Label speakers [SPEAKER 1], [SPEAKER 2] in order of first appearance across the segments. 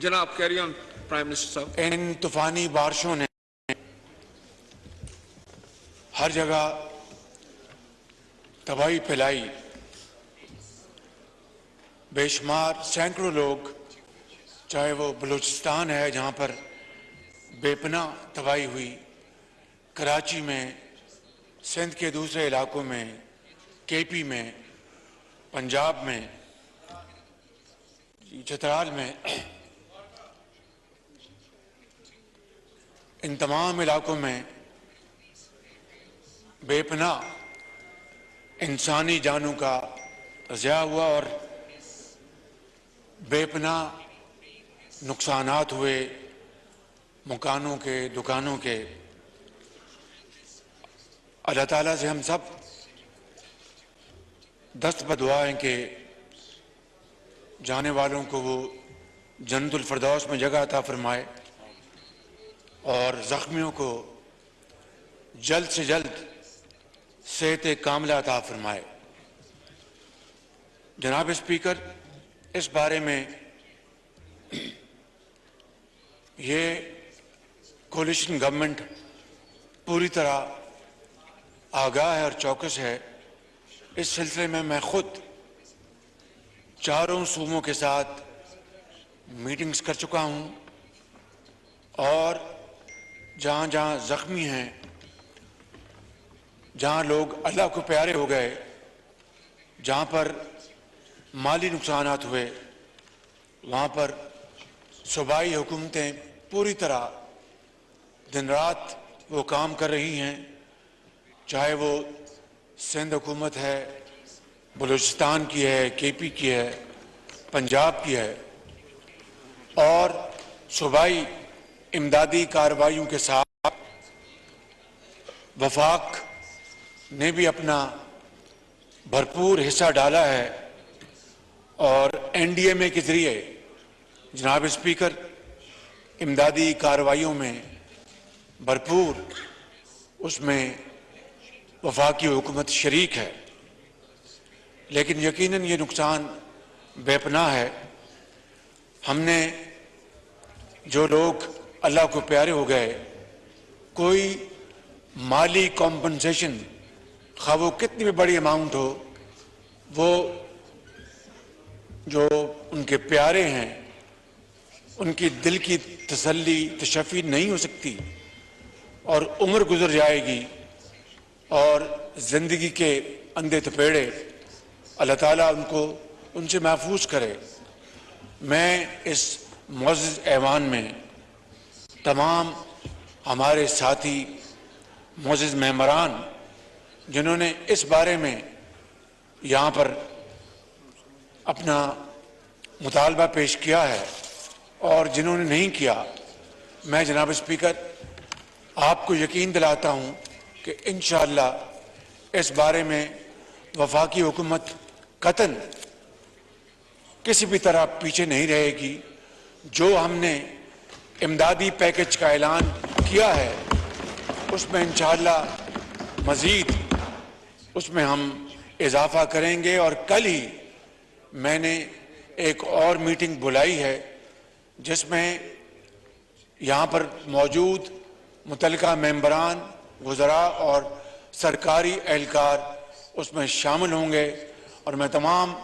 [SPEAKER 1] जनाब carry on prime minister साहब।
[SPEAKER 2] इन तूफानी बारिशों ने हर जगह तबाही फैलाई। बेशुमार सैकड़ों लोग, चाहे वो बलूचिस्तान है जहां पर बेपनाह तबाही हुई, कराची में, सिंध के दूसरे इलाकों में, केपी में, पंजाब में, चतराल में, इन तमाम इलाकों में बेपनाह इंसानी जानों का ज़िया हुआ और बेपनाह नुकसानात हुए मकानों के, दुकानों के। अल्लाह ताला से हम सब दस्त बदुआ हैं कि जाने वालों को वो जन्नतुल फिरदौस में जगह अता फरमाए और ज़ख्मियों को जल्द से जल्द सेहत कामिला अता फरमाए। जनाब स्पीकर, इस बारे में ये कोलिशन गवर्नमेंट पूरी तरह आगाह है और चौकस है। इस सिलसिले में मैं खुद चारों सूबों के साथ मीटिंग्स कर चुका हूं और जहां जहां जख्मी हैं, जहां लोग अल्लाह को प्यारे हो गए, जहां पर माली नुकसानात हुए, वहां पर सूबाई हुकूमतें पूरी तरह दिन रात वो काम कर रही हैं, चाहे वो सिंध हुकूमत है, बलूचिस्तान की है, केपी की है, पंजाब की है, और सूबाई इमदादी कार्रवाइयों के साथ वफाक ने भी अपना भरपूर हिस्सा डाला है और एनडीएमए के जरिए जनाब स्पीकर इमदादी कार्रवाइयों में भरपूर उसमें वफाकी हुकूमत शरीक है। लेकिन यकीनन ये नुकसान बेपनाह है। हमने जो लोग अल्लाह को प्यारे हो गए, कोई माली कॉम्पनसेशन, खा वो कितनी भी बड़ी अमाउंट हो, वो जो उनके प्यारे हैं उनकी दिल की तसल्ली, तशफ़ी नहीं हो सकती और उम्र गुजर जाएगी और ज़िंदगी के अंधे थपेड़े अल्लाह ताला उनको उनसे महफूज करे। मैं इस मुअज़्ज़ज़ ऐवान में तमाम हमारे साथी मुअज़्ज़ज़ मेंबरान जिन्होंने इस बारे में यहाँ पर अपना मुतालबा पेश किया है और जिन्होंने नहीं किया, मैं जनाब स्पीकर आपको यकीन दिलाता हूँ कि इंशाअल्लाह इस बारे में वफाकी हुकूमत कतन किसी भी तरह पीछे नहीं रहेगी। जो हमने इमदादी पैकेज का ऐलान किया है उसमें इंशाअल्लाह मज़ीद उसमें हम इजाफा करेंगे और कल ही मैंने एक और मीटिंग बुलाई है जिसमें यहाँ पर मौजूद मुतल्लिका मेंबरान, वज़रा और सरकारी एहलकार उसमें शामिल होंगे और मैं तमाम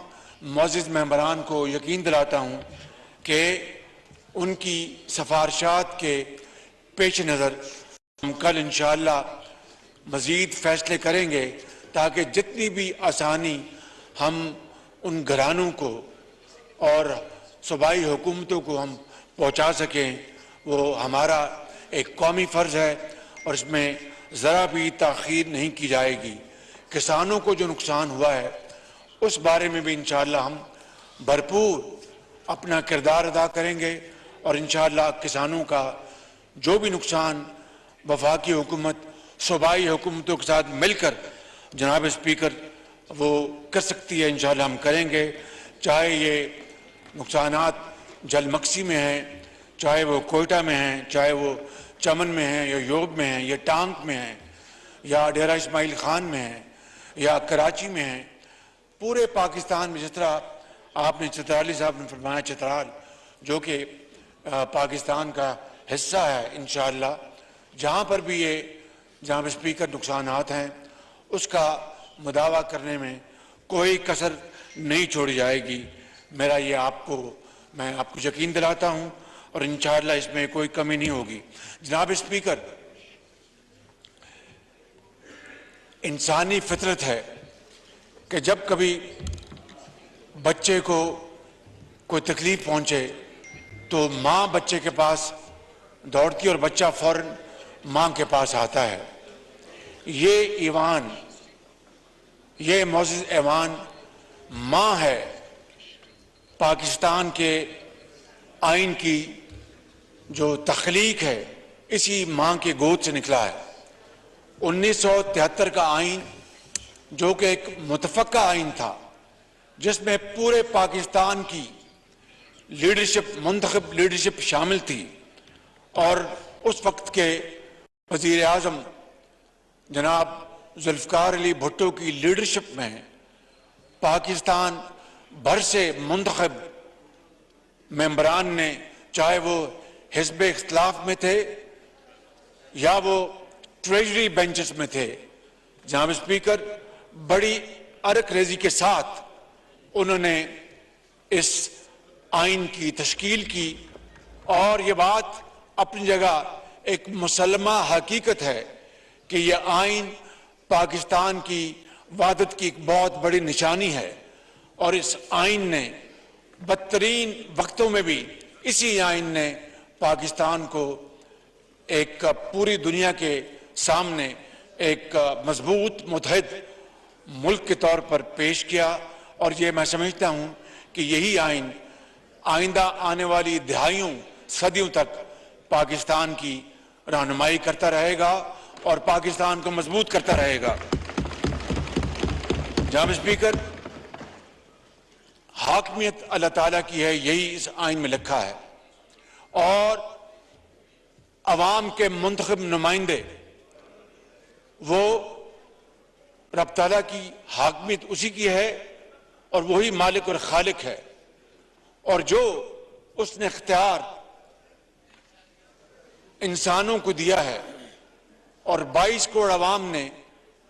[SPEAKER 2] मुअज़्ज़ज़ मेंबरान को यकीन दिलाता हूँ कि उनकी सिफारिशात के पेश नज़र हम कल इंशाअल्लाह मज़ीद फ़ैसले करेंगे ताकि जितनी भी आसानी हम उन घरानों को और सूबाई हुकूमतों को हम पहुँचा सकें, वो हमारा एक कौमी फ़र्ज़ है और इसमें ज़रा भी ताख़ीर नहीं की जाएगी। किसानों को जो नुकसान हुआ है उस बारे में भी इंशाअल्लाह हम भरपूर अपना किरदार अदा करेंगे और इंशाअल्लाह किसानों का जो भी नुकसान वफाकी हुकूमत सूबाई हुकूमतों के साथ मिलकर जनाब स्पीकर वो कर सकती है, इंशाअल्लाह हम करेंगे। चाहे ये नुकसानात जलमक्सी में हैं, चाहे वो कोयटा में हैं, चाहे वो चमन में हैं या योब में हैं या टांग में हैं या डेरा इस्माइल खान में हैं या कराची में हैं, पूरे पाकिस्तान में जिस तरह आपने चित्राली साहब ने फरमाया, चित्राल जो कि पाकिस्तान का हिस्सा है। इंशाअल्लाह जहाँ पर भी ये जनाब स्पीकर नुकसानात हैं उसका मुदावा करने में कोई कसर नहीं छोड़ी जाएगी। मैं आपको यकीन दिलाता हूँ और इंशाअल्लाह इसमें कोई कमी नहीं होगी। जनाब स्पीकर, इंसानी फितरत है कि जब कभी बच्चे को कोई तकलीफ पहुंचे तो माँ बच्चे के पास दौड़ती है और बच्चा फौरन माँ के पास आता है। ये मौजूद ऐवान माँ है, पाकिस्तान के आइन की जो तख्लीक है इसी माँ के गोद से निकला है। 1973 का आइन जो कि एक मुतफ़क्का आइन था जिसमें पूरे पाकिस्तान की लीडरशिप, मुंतखब लीडरशिप शामिल थी और उस वक्त के वज़ीर आज़म जनाब जुल्फ़िकार अली भुट्टो की लीडरशिप में पाकिस्तान भर से मुंतखब मेंबरान ने, चाहे वो हिज़्ब इख्तिलाफ में थे या वो ट्रेजरी बेंचेस में थे, जनाब स्पीकर बड़ी अरकरेजी के साथ उन्होंने इस आइन की तश्कील की। और ये बात अपनी जगह एक मुसल्लमा हकीकत है कि यह आइन पाकिस्तान की वहदत की एक बहुत बड़ी निशानी है और इस आइन ने बदतरीन वक्तों में भी, इसी आइन ने पाकिस्तान को एक पूरी दुनिया के सामने एक मजबूत मुत्तहिद मुल्क के तौर पर पेश किया। और ये मैं समझता हूँ कि यही आइन आइंदा आने वाली दहाइयों, सदियों तक पाकिस्तान की रहनुमाई करता रहेगा और पाकिस्तान को मजबूत करता रहेगा। जनाब स्पीकर, हाकमियत अल्लाह ताला की है, यही इस आइन में लिखा है और अवाम के मुंतखब नुमाइंदे वो रब ताला की हाकमियत उसी की है और वही मालिक और खालिक है। और जो उसने इख्तियार इंसानों को दिया है और 22 करोड़ अवाम ने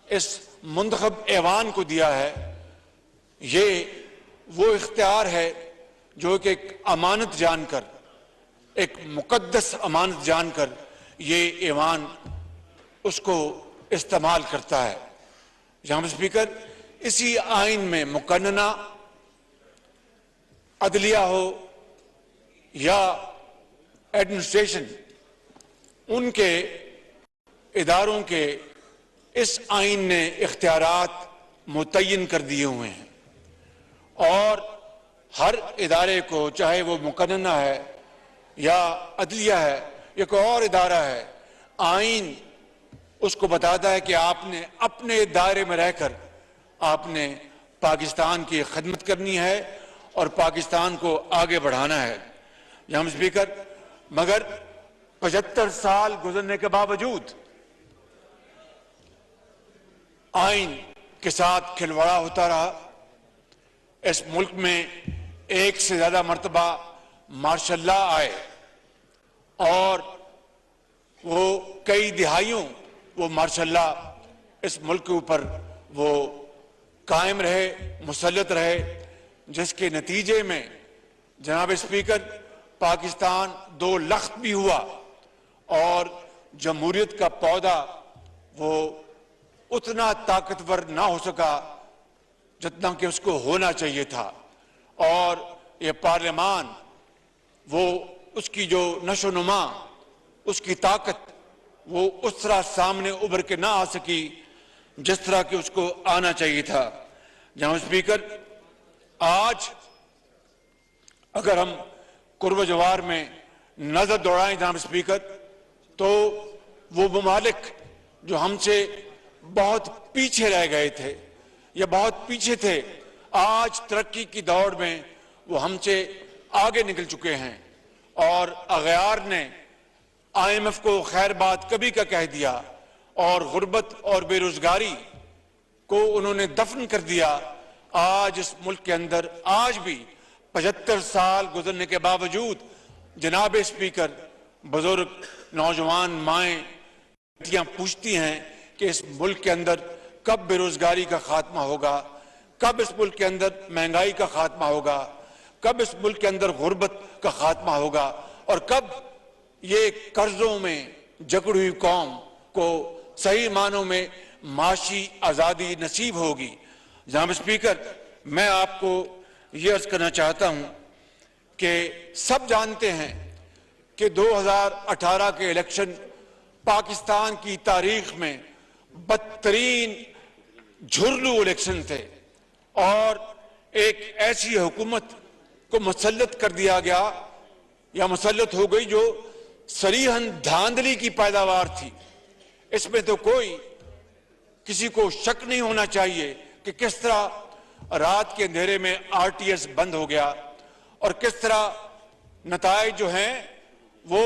[SPEAKER 2] इस मुंतखब ऐवान को दिया है, ये वो इख्तियार है जो कि एक अमानत जानकर, एक मुकद्दस अमानत जानकर ये ऐवान उसको इस्तेमाल करता है। जनाब स्पीकर, इसी आइन में मुकन्नना अदलिया हो या एडमिनिस्ट्रेशन, उनके इदारों के इस आइन ने इख्तियारात मुतय्यन कर दिए हुए हैं और हर इदारे को, चाहे वो मुकन्नना है या अदलिया है या कोई और इदारा है, आइन उसको बताता है कि आपने अपने दायरे में रहकर आपने पाकिस्तान की खिदमत करनी है और पाकिस्तान को आगे बढ़ाना है। जनाब स्पीकर, मगर 75 साल गुजरने के बावजूद आइन के साथ खिलवाड़ा होता रहा। इस मुल्क में एक से ज्यादा मर्तबा मार्शल लॉ आए और वो कई दिहाइयों वो मार्शल लॉ इस मुल्क के ऊपर वो कायम रहे, मुसल्लत रहे, जिसके नतीजे में जनाब स्पीकर पाकिस्तान 2 लख्त भी हुआ और जमहूरियत का पौधा वो उतना ताकतवर ना हो सका जितना कि उसको होना चाहिए था। और ये पार्लियामान वो उसकी जो नशोनुमा, उसकी ताकत वो उस तरह सामने उभर के ना आ सकी जिस तरह कि उसको आना चाहिए था। जनाब स्पीकर, आज अगर हम कुर्ब जवार में नजर दौड़ाएं जनाब स्पीकर, तो वो ममालिक जो हमसे बहुत पीछे रह गए थे या बहुत पीछे थे, आज तरक्की की दौड़ में वो हमसे आगे निकल चुके हैं। और अगयार ने IMF को खैर बात कभी का कह दिया और गुर्बत और बेरोजगारी को उन्होंने दफन कर दिया। आज इस मुल्क के अंदर आज भी 75 साल गुजरने के बावजूद जनाब स्पीकर, बुजुर्ग, नौजवान माएं, बेटियां पूछती हैं कि इस मुल्क के अंदर कब बेरोजगारी का खात्मा होगा, कब इस मुल्क के अंदर महंगाई का खात्मा होगा, कब इस मुल्क के अंदर गुर्बत का खात्मा होगा और कब ये कर्जों में जकड़ी हुई कौम को सही मानों में माशी आजादी नसीब होगी। जनाब स्पीकर, मैं आपको ये अर्ज करना चाहता हूं कि सब जानते हैं कि 2018 के इलेक्शन पाकिस्तान की तारीख में बदतरीन झुरलू इलेक्शन थे और एक ऐसी हुकूमत को मुसल्लत कर दिया गया या मुसल्लत हो गई जो सरीहन धांधली की पैदावार थी। इसमें तो कोई किसी को शक नहीं होना चाहिए कि किस तरह रात के अंधेरे में आरटीएस बंद हो गया और किस तरह नताइज जो हैं वो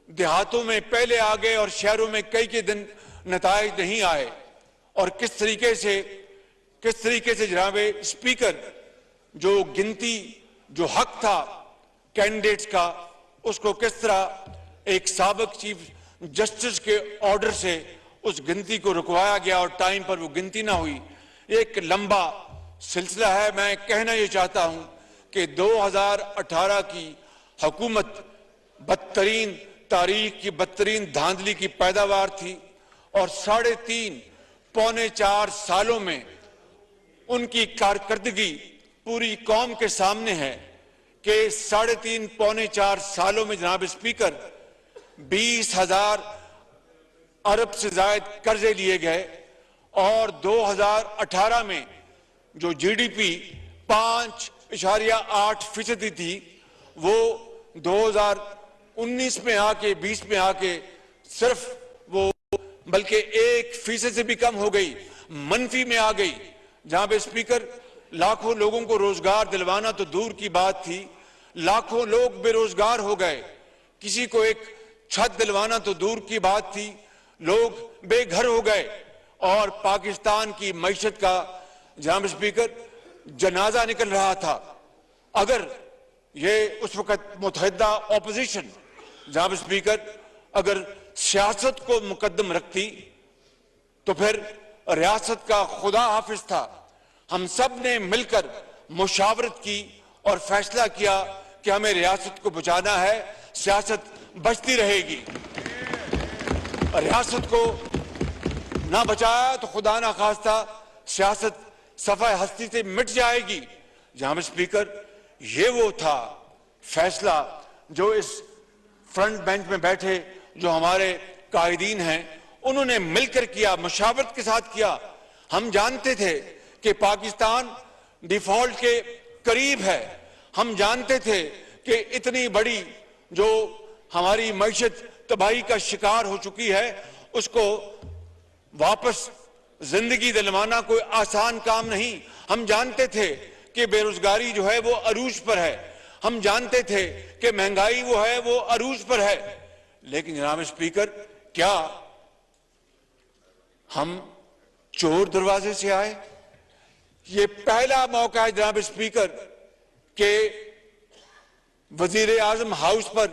[SPEAKER 2] देहातों में पहले आ गए और शहरों में कई दिन नताइज नहीं आए और किस तरीके से जनाब स्पीकर जो गिनती जो हक था कैंडिडेट्स का उसको किस तरह एक साबिक चीफ जस्टिस के ऑर्डर से उस गिनती को रुकवाया गया और टाइम पर वो गिनती ना हुई। एक लंबा सिलसिला है। मैं कहना ये चाहता हूं कि 2018 की हुकूमत बदतरीन तारीख की बदतरीन धांधली की पैदावार थी और 3.5 पौने 4 सालों में उनकी कारकर्दगी पूरी कौम के सामने है कि 3.5 पौने 4 सालों में जनाब स्पीकर 20,000 अरब से ज्यादा कर्जे लिए गए और 2018 में जो जीडीपी 5.8% थी वो 2019 में आके 20 में आके सिर्फ वो बल्कि 1% से भी कम हो गई, मनफी में आ गई। जहां पे स्पीकर लाखों लोगों को रोजगार दिलवाना तो दूर की बात थी, लाखों लोग बेरोजगार हो गए, किसी को एक छत दिलवाना तो दूर की बात थी, लोग बेघर हो गए और पाकिस्तान की मईशत का जनाब स्पीकर जनाजा निकल रहा था। अगर ये उस वक्त मुतहदा ऑपोजिशन जनाब स्पीकर अगर सियासत को मुकद्दम रखती तो फिर रियासत का खुदा हाफिज था। हम सब ने मिलकर मुशावरत की और फैसला किया कि हमें रियासत को बचाना है, सियासत बचती रहेगी। रियासत को ना बचाया तो खुदा ना खास्ता सियासत सफाए हस्ती से मिट जाएगी। जनाब स्पीकर, ये वो था फैसला जो इस फ्रंट बेंच में बैठे जो हमारे कायदीन हैं उन्होंने मिलकर किया, मुशावरत के साथ किया। हम जानते थे कि पाकिस्तान डिफॉल्ट के करीब है, हम जानते थे कि इतनी बड़ी जो हमारी मईशत तबाही का शिकार हो चुकी है उसको वापस जिंदगी दिलवाना कोई आसान काम नहीं। हम जानते थे कि बेरोजगारी जो है वो अरूज पर है, हम जानते थे कि महंगाई वो है वो अरूज पर है, लेकिन जनाब स्पीकर क्या हम चोर दरवाजे से आए? ये पहला मौका है जनाब स्पीकर के वजीर आजम हाउस पर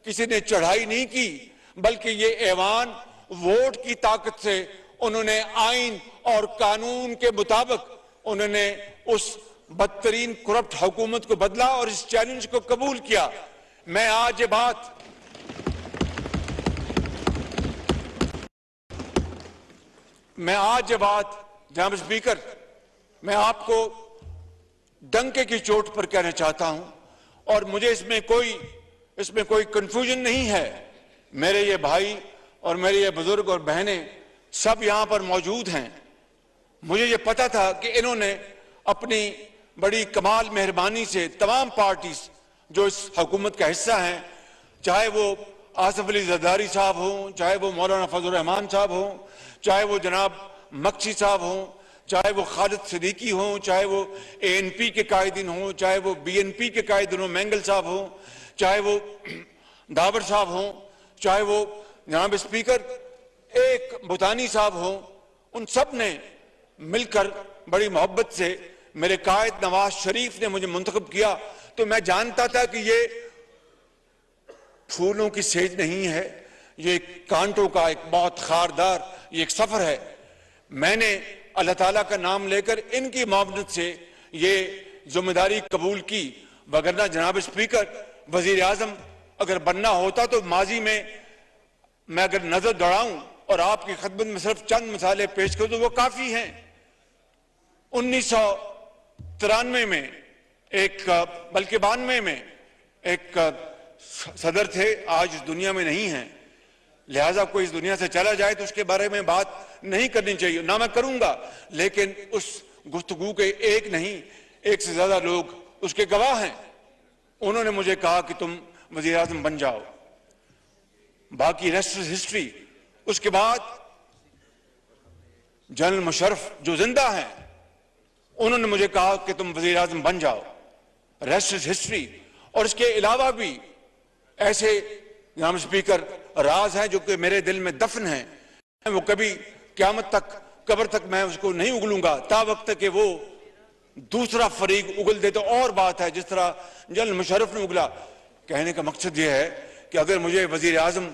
[SPEAKER 2] किसी ने चढ़ाई नहीं की, बल्कि ये ऐवान वोट की ताकत से उन्होंने आइन और कानून के मुताबिक उन्होंने उस बदतरीन करप्ट हुकूमत को बदला और इस चैलेंज को कबूल किया। मैं आज ये बात जनाब स्पीकर मैं आपको डंके की चोट पर कहना चाहता हूं और मुझे इसमें कोई कंफ्यूजन नहीं है। मेरे ये भाई और मेरे ये बुजुर्ग और बहनें सब यहां पर मौजूद हैं। मुझे ये पता था कि इन्होंने अपनी बड़ी कमाल मेहरबानी से तमाम पार्टीज जो इस हुकूमत का हिस्सा हैं, चाहे वो आसिफ अली जरदारी साहब हों, चाहे वो मौलाना फजल रहमान साहब हों, चाहे वो जनाब मक्सी साहब हों, चाहे वो खालिद सिद्दीकी हों, चाहे वो एएनपी के कायदीन हों, चाहे वो बीएनपी के कायदीन हों, मैंगल साहब हों, चाहे वो डाबर साहब हों, चाहे वो जनाब स्पीकर एक बुतानी साहब हों, उन सब ने मिलकर बड़ी मोहब्बत से मेरे कायद नवाज शरीफ ने मुझे मुंतखब किया। तो मैं जानता था कि ये फूलों की सेज नहीं है, ये कांटों का एक बहुत खारदार ये एक सफर है। मैंने अल्लाह ताला का नाम लेकर इनकी मावनत से ये जिम्मेदारी कबूल की, वगरना जनाब स्पीकर वजीर आजम अगर बनना होता तो माजी में मैं अगर नजर दौड़ाऊं और आपकी खिदमत में सिर्फ चंद मिसालें पेश करूं तो वो काफी हैं। 1993 में एक बल्कि 92 में एक सदर थे, आज इस दुनिया में नहीं है, लिहाजा कोई इस दुनिया से चला जाए तो उसके बारे में बात नहीं करनी चाहिए, ना मैं करूंगा, लेकिन उस गुफ्तगू के एक नहीं एक से ज्यादा लोग उसके गवाह हैं। उन्होंने मुझे कहा कि तुम वजीर आजम बन जाओ, बाकी रेस्ट इज हिस्ट्री। उसके बाद जनरल मुशर्रफ जो जिंदा हैं उन्होंने मुझे कहा कि तुम वजीर आजम बन जाओ, रेस्ट इज हिस्ट्री। और इसके अलावा भी ऐसे जनाब स्पीकर राज हैं जो कि मेरे दिल में दफन हैं, वो कभी क़यामत तक कब्र तक मैं उसको नहीं उगलूंगा, ता वक्त कि वो दूसरा फरीक उगल दे तो और बात है, जिस तरह जनरल मुशर्रफ ने उगला। कहने का मकसद यह है कि अगर मुझे वजीर आजम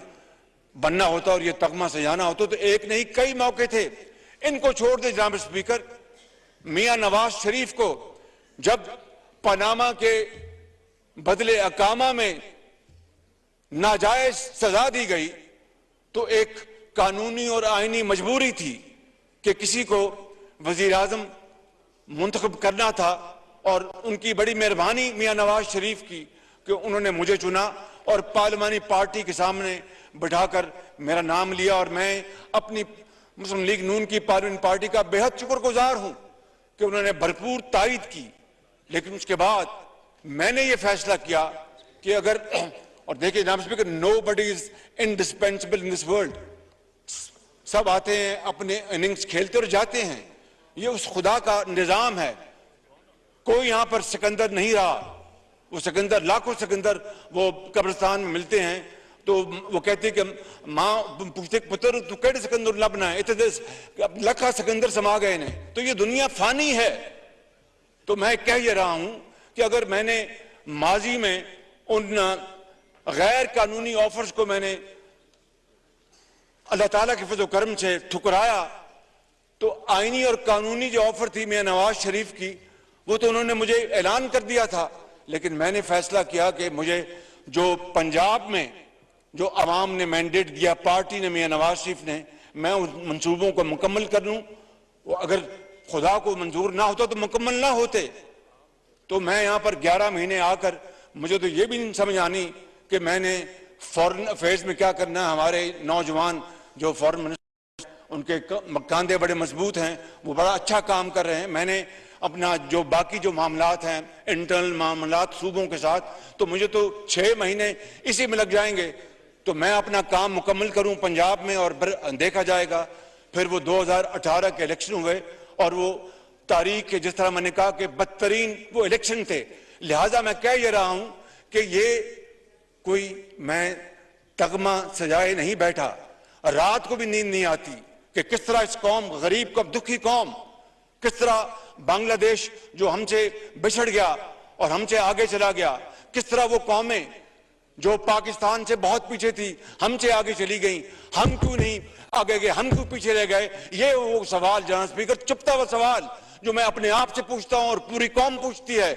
[SPEAKER 2] बनना होता और ये तगमा सजाना होता तो एक नहीं कई मौके थे। इनको छोड़ दे जनाब स्पीकर, मियां नवाज शरीफ को जब पनामा के बदले अकामा में नाजायज सजा दी गई तो एक कानूनी और आईनी मजबूरी थी कि किसी को वजीर आजम मुंतखब करना था, और उनकी बड़ी मेहरबानी मियां नवाज शरीफ की कि उन्होंने मुझे चुना और पार्लिमानी पार्टी के सामने बिठाकर मेरा नाम लिया। और मैं अपनी मुस्लिम लीग नून की पार्लियामेंट पार्टी का बेहद शुक्रगुजार हूं कि उन्होंने भरपूर तायद की। लेकिन उसके बाद मैंने ये फैसला किया कि अगर, और देखिए जनाब speaker, nobody is indispensable in this world, सब आते हैं अपने इनिंग्स खेलते और जाते हैं, ये उस खुदा का निजाम है। कोई यहां पर सिकंदर नहीं रहा, वो सिकंदर लाखों सिकंदर वो कब्रिस्तान में मिलते हैं तो वो कहते कि माँ पूछते पुत्र तू केड़े सिकंदर लबना है, इतने लखा सिकंदर समा गए ने, तो ये दुनिया फानी है। तो मैं कह ये रहा हूं कि अगर मैंने माजी में उन गैर कानूनी ऑफर्स को मैंने अल्लाह ताला के फजल करम से ठुकराया, तो आईनी और कानूनी जो ऑफर थी मियां नवाज शरीफ की वो तो उन्होंने मुझे ऐलान कर दिया था। लेकिन मैंने फैसला किया कि मुझे जो पंजाब में जो अवाम ने मैंडेट दिया, पार्टी ने, मियां नवाज शरीफ ने, मैं उन मंसूबों को मुकम्मल कर लूं। वो अगर खुदा को मंजूर ना होता तो मुकम्मल ना होते। तो मैं यहां पर 11 महीने आकर मुझे तो ये भी नहीं समझ आनी कि मैंने फॉरेन अफेयर्स में क्या करना है। हमारे नौजवान जो फॉरेन मिनिस्टर, उनके कांधे बड़े मजबूत हैं, वो बड़ा अच्छा काम कर रहे हैं। मैंने अपना जो बाकी जो मामलात हैं, इंटरनल मामलात सूबों के साथ, तो मुझे तो 6 महीने इसी में लग जाएंगे। तो मैं अपना काम मुकम्मल करूं पंजाब में और देखा जाएगा। फिर वो 2018 के इलेक्शन हुए और वो तारीख के, जिस तरह मैंने कहा कि बदतरीन वो इलेक्शन थे। लिहाजा मैं कह ये रहा हूं कि ये कोई मैं तगमा सजाए नहीं बैठा, रात को भी नींद नहीं आती कि किस तरह इस कौम, गरीब कौम, दुखी कौम, किस तरह बांग्लादेश जो हमसे बिछड़ गया और हमसे आगे चला गया, किस तरह वो कौमें जो पाकिस्तान से बहुत पीछे थी हमसे आगे चली गई, हम क्यों नहीं आगे गए, हम क्यों पीछे रह गए। ये वो सवाल जनाब स्पीकर, चुपता हुआ सवाल जो मैं अपने आप से पूछता हूं और पूरी कौम पूछती है।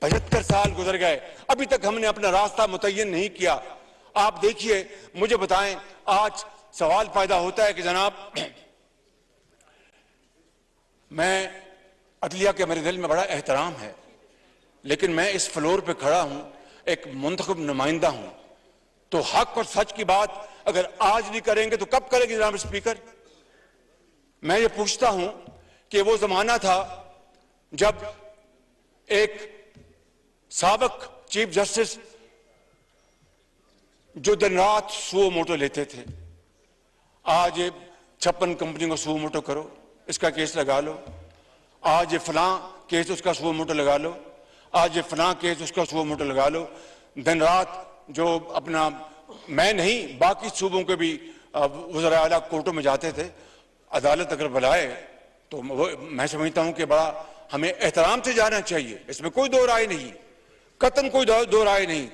[SPEAKER 2] 75 साल गुजर गए, अभी तक हमने अपना रास्ता मुतय्यन नहीं किया। आप देखिए, मुझे बताएं, आज सवाल पैदा होता है कि जनाब मैं अदलिया के मेरे दिल में बड़ा एहतराम है, लेकिन मैं इस फ्लोर पे खड़ा हूं, एक मुंतखब नुमाइंदा हूं, तो हक और सच की बात अगर आज नहीं करेंगे तो कब करेंगे जनाब स्पीकर। मैं ये पूछता हूं कि वो जमाना था जब एक साबिक चीफ जस्टिस जो दिन रात सुओ मोटो लेते थे, आज ये 56 कंपनी को सुओ मोटो करो, इसका केस लगा लो, आज ये फलां केस उसका सुओ मोटो लगा लो, आज ये फलां केस उसका सुओ मोटो लगा लो। दिन रात जो अपना, मैं नहीं बाकी सूबों के भी वज़रा आला कोर्टों में जाते थे, अदालत अगर बुलाए तो वो मैं समझता हूं कि बड़ा हमें एहतराम से जाना चाहिए, इसमें कोई दो राय नहीं, कतन कोई दो राय नहीं।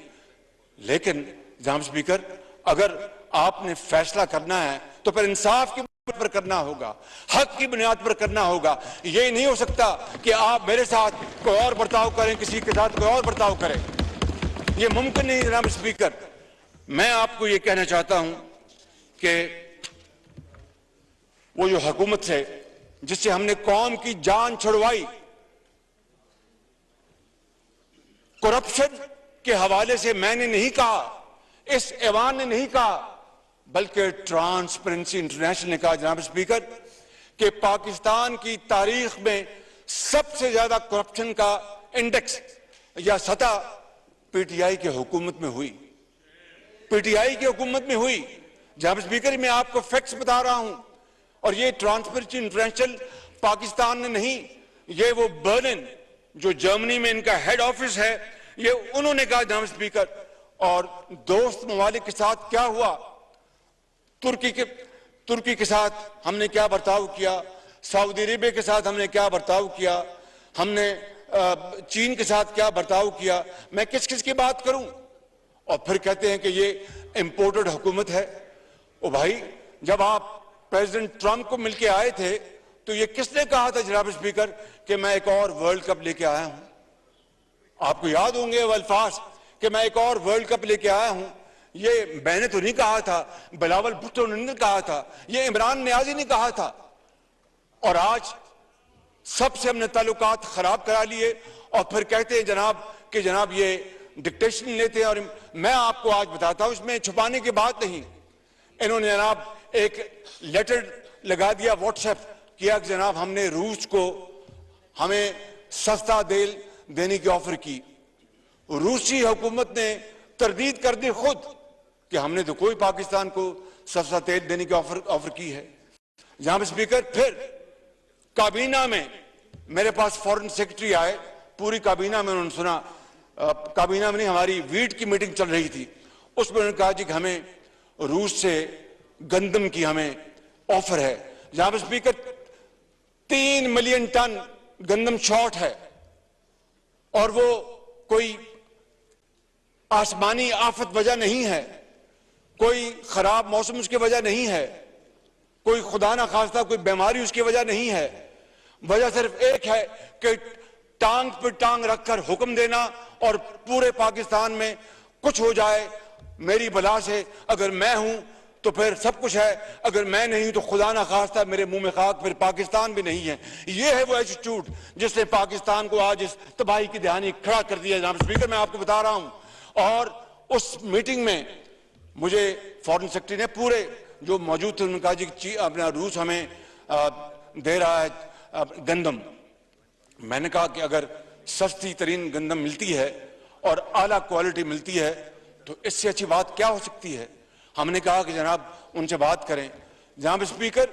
[SPEAKER 2] लेकिन जनाब स्पीकर, अगर आपने फैसला करना है तो फिर इंसाफ की बुनियाद पर करना होगा, हक की बुनियाद पर करना होगा। ये नहीं हो सकता कि आप मेरे साथ कोई और बर्ताव करें, किसी के साथ कोई और बर्ताव करें। ये मुमकिन नहीं जनाब स्पीकर। मैं आपको ये कहना चाहता हूं कि वो जो हुकूमत है जिससे हमने कौम की जान छुड़वाई, करप्शन के हवाले से मैंने नहीं कहा, इस ऐवान ने नहीं कहा, बल्कि ट्रांसपेरेंसी इंटरनेशनल ने कहा जनाब स्पीकर कि पाकिस्तान की तारीख में सबसे ज्यादा करप्शन का इंडेक्स या सतह पीटीआई की हुकूमत में हुई, पीटीआई की हुकूमत में हुई। जनाब स्पीकर, मैं आपको फैक्ट्स बता रहा हूं, और ये ट्रांसपेरेंसी इंटरनेशनल पाकिस्तान ने नहीं, ये वो बर्लिन जो जर्मनी में इनका हेड ऑफिस है, ये उन्होंने कहा जनाब स्पीकर। और दोस्त ममालिक के साथ क्या हुआ, तुर्की के साथ हमने क्या बर्ताव किया, सऊदी अरेबिया के साथ हमने क्या बर्ताव किया, हमने चीन के साथ क्या बर्ताव किया, मैं किस किस की बात करूं। और फिर कहते हैं कि ये इंपोर्टेड हुकूमत है। ओ भाई, जब आप प्रेसिडेंट ट्रंप को मिलके आए थे तो ये किसने कहा था जनाब स्पीकर कि मैं एक और वर्ल्ड कप लेके आया हूं? आपको याद होंगे वो अल्फाज कि मैं एक और वर्ल्ड कप लेके आया हूं। ये मैंने तो नहीं कहा था, बिलावल भुट्टो ने कहा था, ये इमरान नियाजी ने कहा था। और आज सबसे हमने ताल्लुकात खराब करा लिए और फिर कहते हैं जनाब ये डिक्टेशन लेते हैं। और मैं आपको आज बताता हूं, इसमें छुपाने की बात नहीं। इन्होंने जनाब एक लेटर लगा दिया, व्हाट्सएप किया कि जनाब हमने रूस को हमें सस्ता तेल देने की ऑफर की। रूसी हुकूमत ने तरदीद कर दी खुद कि हमने तो कोई पाकिस्तान को सस्ता तेल देने की ऑफर की है। जनाब स्पीकर, फिर काबीना में मेरे पास फॉरेन सेक्रेटरी आए, पूरी काबीना में उन्होंने सुना, काबीना में नहीं, हमारी वीट की मीटिंग चल रही थी, उसमें उन्होंने कहा जी कि हमें रूस से गंदम की हमें ऑफर है। जनाब स्पीकर, 3 मिलियन टन गंदम शॉर्ट है और वो कोई आसमानी आफत वजह नहीं है, कोई खराब मौसम उसकी वजह नहीं है, कोई खुदा ना खास्ता कोई बीमारी उसकी वजह नहीं है। वजह सिर्फ एक है कि टांग पर टांग रखकर हुक्म देना और पूरे पाकिस्तान में कुछ हो जाए मेरी बला से। अगर मैं हूं तो फिर सब कुछ है, अगर मैं नहीं हूं तो खुदा ना खास्ता मेरे मुंह में खाक, फिर पाकिस्तान भी नहीं है। ये है वो एटीट्यूड जिसने पाकिस्तान को आज इस तबाही की दहानी खड़ा कर दिया। जनाब स्पीकर, मैं आपको बता रहा हूं, और उस मीटिंग में मुझे फॉरेन सेक्रेटरी ने पूरे जो मौजूद थे उन्होंने कहा जी अपना रूस हमें दे रहा है गंदम। मैंने कहा कि अगर सस्ती तरीन गंदम मिलती है और आला क्वालिटी मिलती है तो इससे अच्छी बात क्या हो सकती है। हमने कहा कि जनाब उनसे बात करें। जनाब स्पीकर,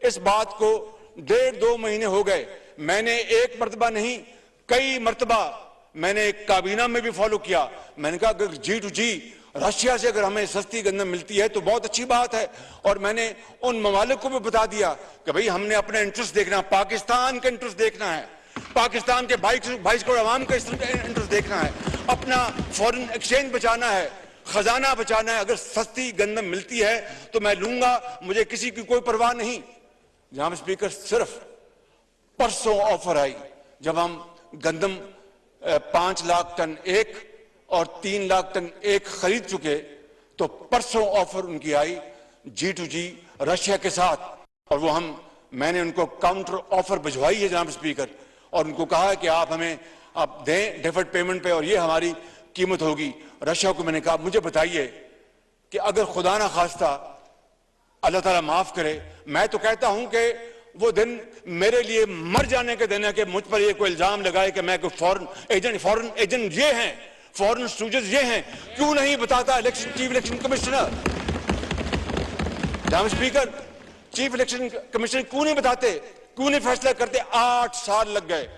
[SPEAKER 2] इस बात को 1.5-2 महीने हो गए, मैंने एक मरतबा नहीं कई मरतबा मैंने काबीना में भी फॉलो किया। मैंने कहा अगर G2G रशिया से अगर हमें सस्ती गंदम मिलती है तो बहुत अच्छी बात है। और मैंने उन ममालिक को भी बता दिया कि भाई हमने अपना इंटरेस्ट देखना, पाकिस्तान का इंटरेस्ट देखना है, पाकिस्तान के 22 करोड़ अवाम का इंटरेस्ट देखना है, अपना फॉरेन एक्सचेंज बचाना है, खजाना बचाना है। अगर सस्ती गंदम मिलती है तो मैं लूंगा, मुझे किसी की कोई परवाह नहीं। जनाब स्पीकर, सिर्फ परसों ऑफर आई जब हम गंदम 5 लाख टन एक और 3 लाख टन एक खरीद चुके, तो परसों ऑफर उनकी आई G2G रशिया के साथ। और वो मैंने उनको काउंटर ऑफर भिजवाई है जनाब स्पीकर, और उनको कहा है कि आप हमें आप दें डेफर्ड पेमेंट पे और ये हमारी कीमत होगी। रशिया को मैंने कहा मुझे बताइए कि अगर खुदा ना खास्ता अल्लाह ताला माफ करे, मैं तो कहता हूं कि वो दिन मेरे लिए मर जाने के दिन है कि मुझ पर ये कोई इल्जाम लगाए कि मैं कोई फॉरेन एजेंट ये हैं, फॉरेन स्टूडेंट्स ये हैं। क्यों नहीं बताता चीफ इलेक्शन कमिश्नर? जनाब स्पीकर, चीफ इलेक्शन कमिश्नर क्यों नहीं बताते, क्यों नहीं फैसला करते? 8 साल लग गए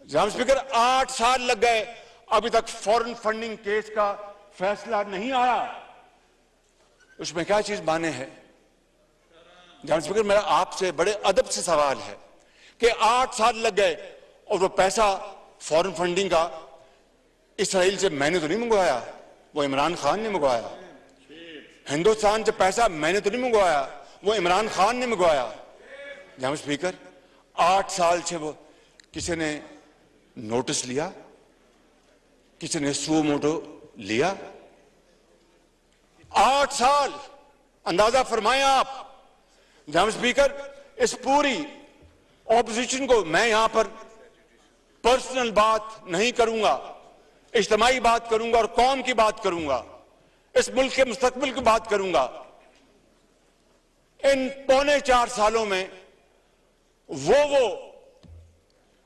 [SPEAKER 2] जनाब स्पीकर, 8 साल लग गए, अभी तक फॉरेन फंडिंग केस का फैसला नहीं आया। उसमें क्या चीज माने है? जनाब स्पीकर, मेरा आपसे बड़े अदब से सवाल है कि 8 साल लग गए और वो पैसा फॉरेन फंडिंग का इसराइल से मैंने तो नहीं मंगवाया,
[SPEAKER 3] वो इमरान खान ने मंगवाया। हिंदुस्तान से पैसा मैंने तो नहीं मंगवाया, वो इमरान खान ने मंगवाया। जनाब स्पीकर, 8 साल से वो किसी ने नोटिस लिया, किसी ने सू मोटो लिया? 8 साल, अंदाजा फरमाएं आप। जनाब स्पीकर, इस पूरी ऑपोजिशन को मैं यहां पर पर्सनल बात नहीं करूंगा, इज्तिमाई बात करूंगा और कौम की बात करूंगा, इस मुल्क के मुस्तकबिल की बात करूंगा। इन 4.25 सालों में वो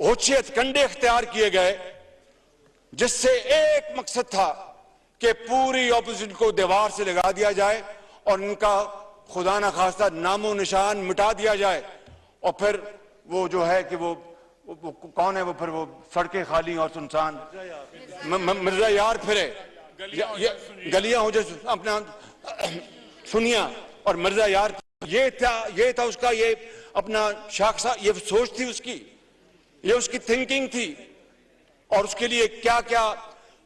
[SPEAKER 3] होशियत कंडे इख्तियार किए गए जिससे एक मकसद था कि पूरी ऑपोजिशन को दीवार से लगा दिया जाए और उनका खुदा ना खास्ता नामो निशान मिटा दिया जाए। और फिर वो जो है कि वो कौन है, वो फिर वो सड़कें खाली और सुनसान मिर्जा यार फिरे, गलियां हो जाए अपना सुनिया और मिर्जा यार। ये था उसका, ये अपना शाखसा, ये सोच थी उसकी, ये उसकी थिंकिंग थी। और उसके लिए क्या क्या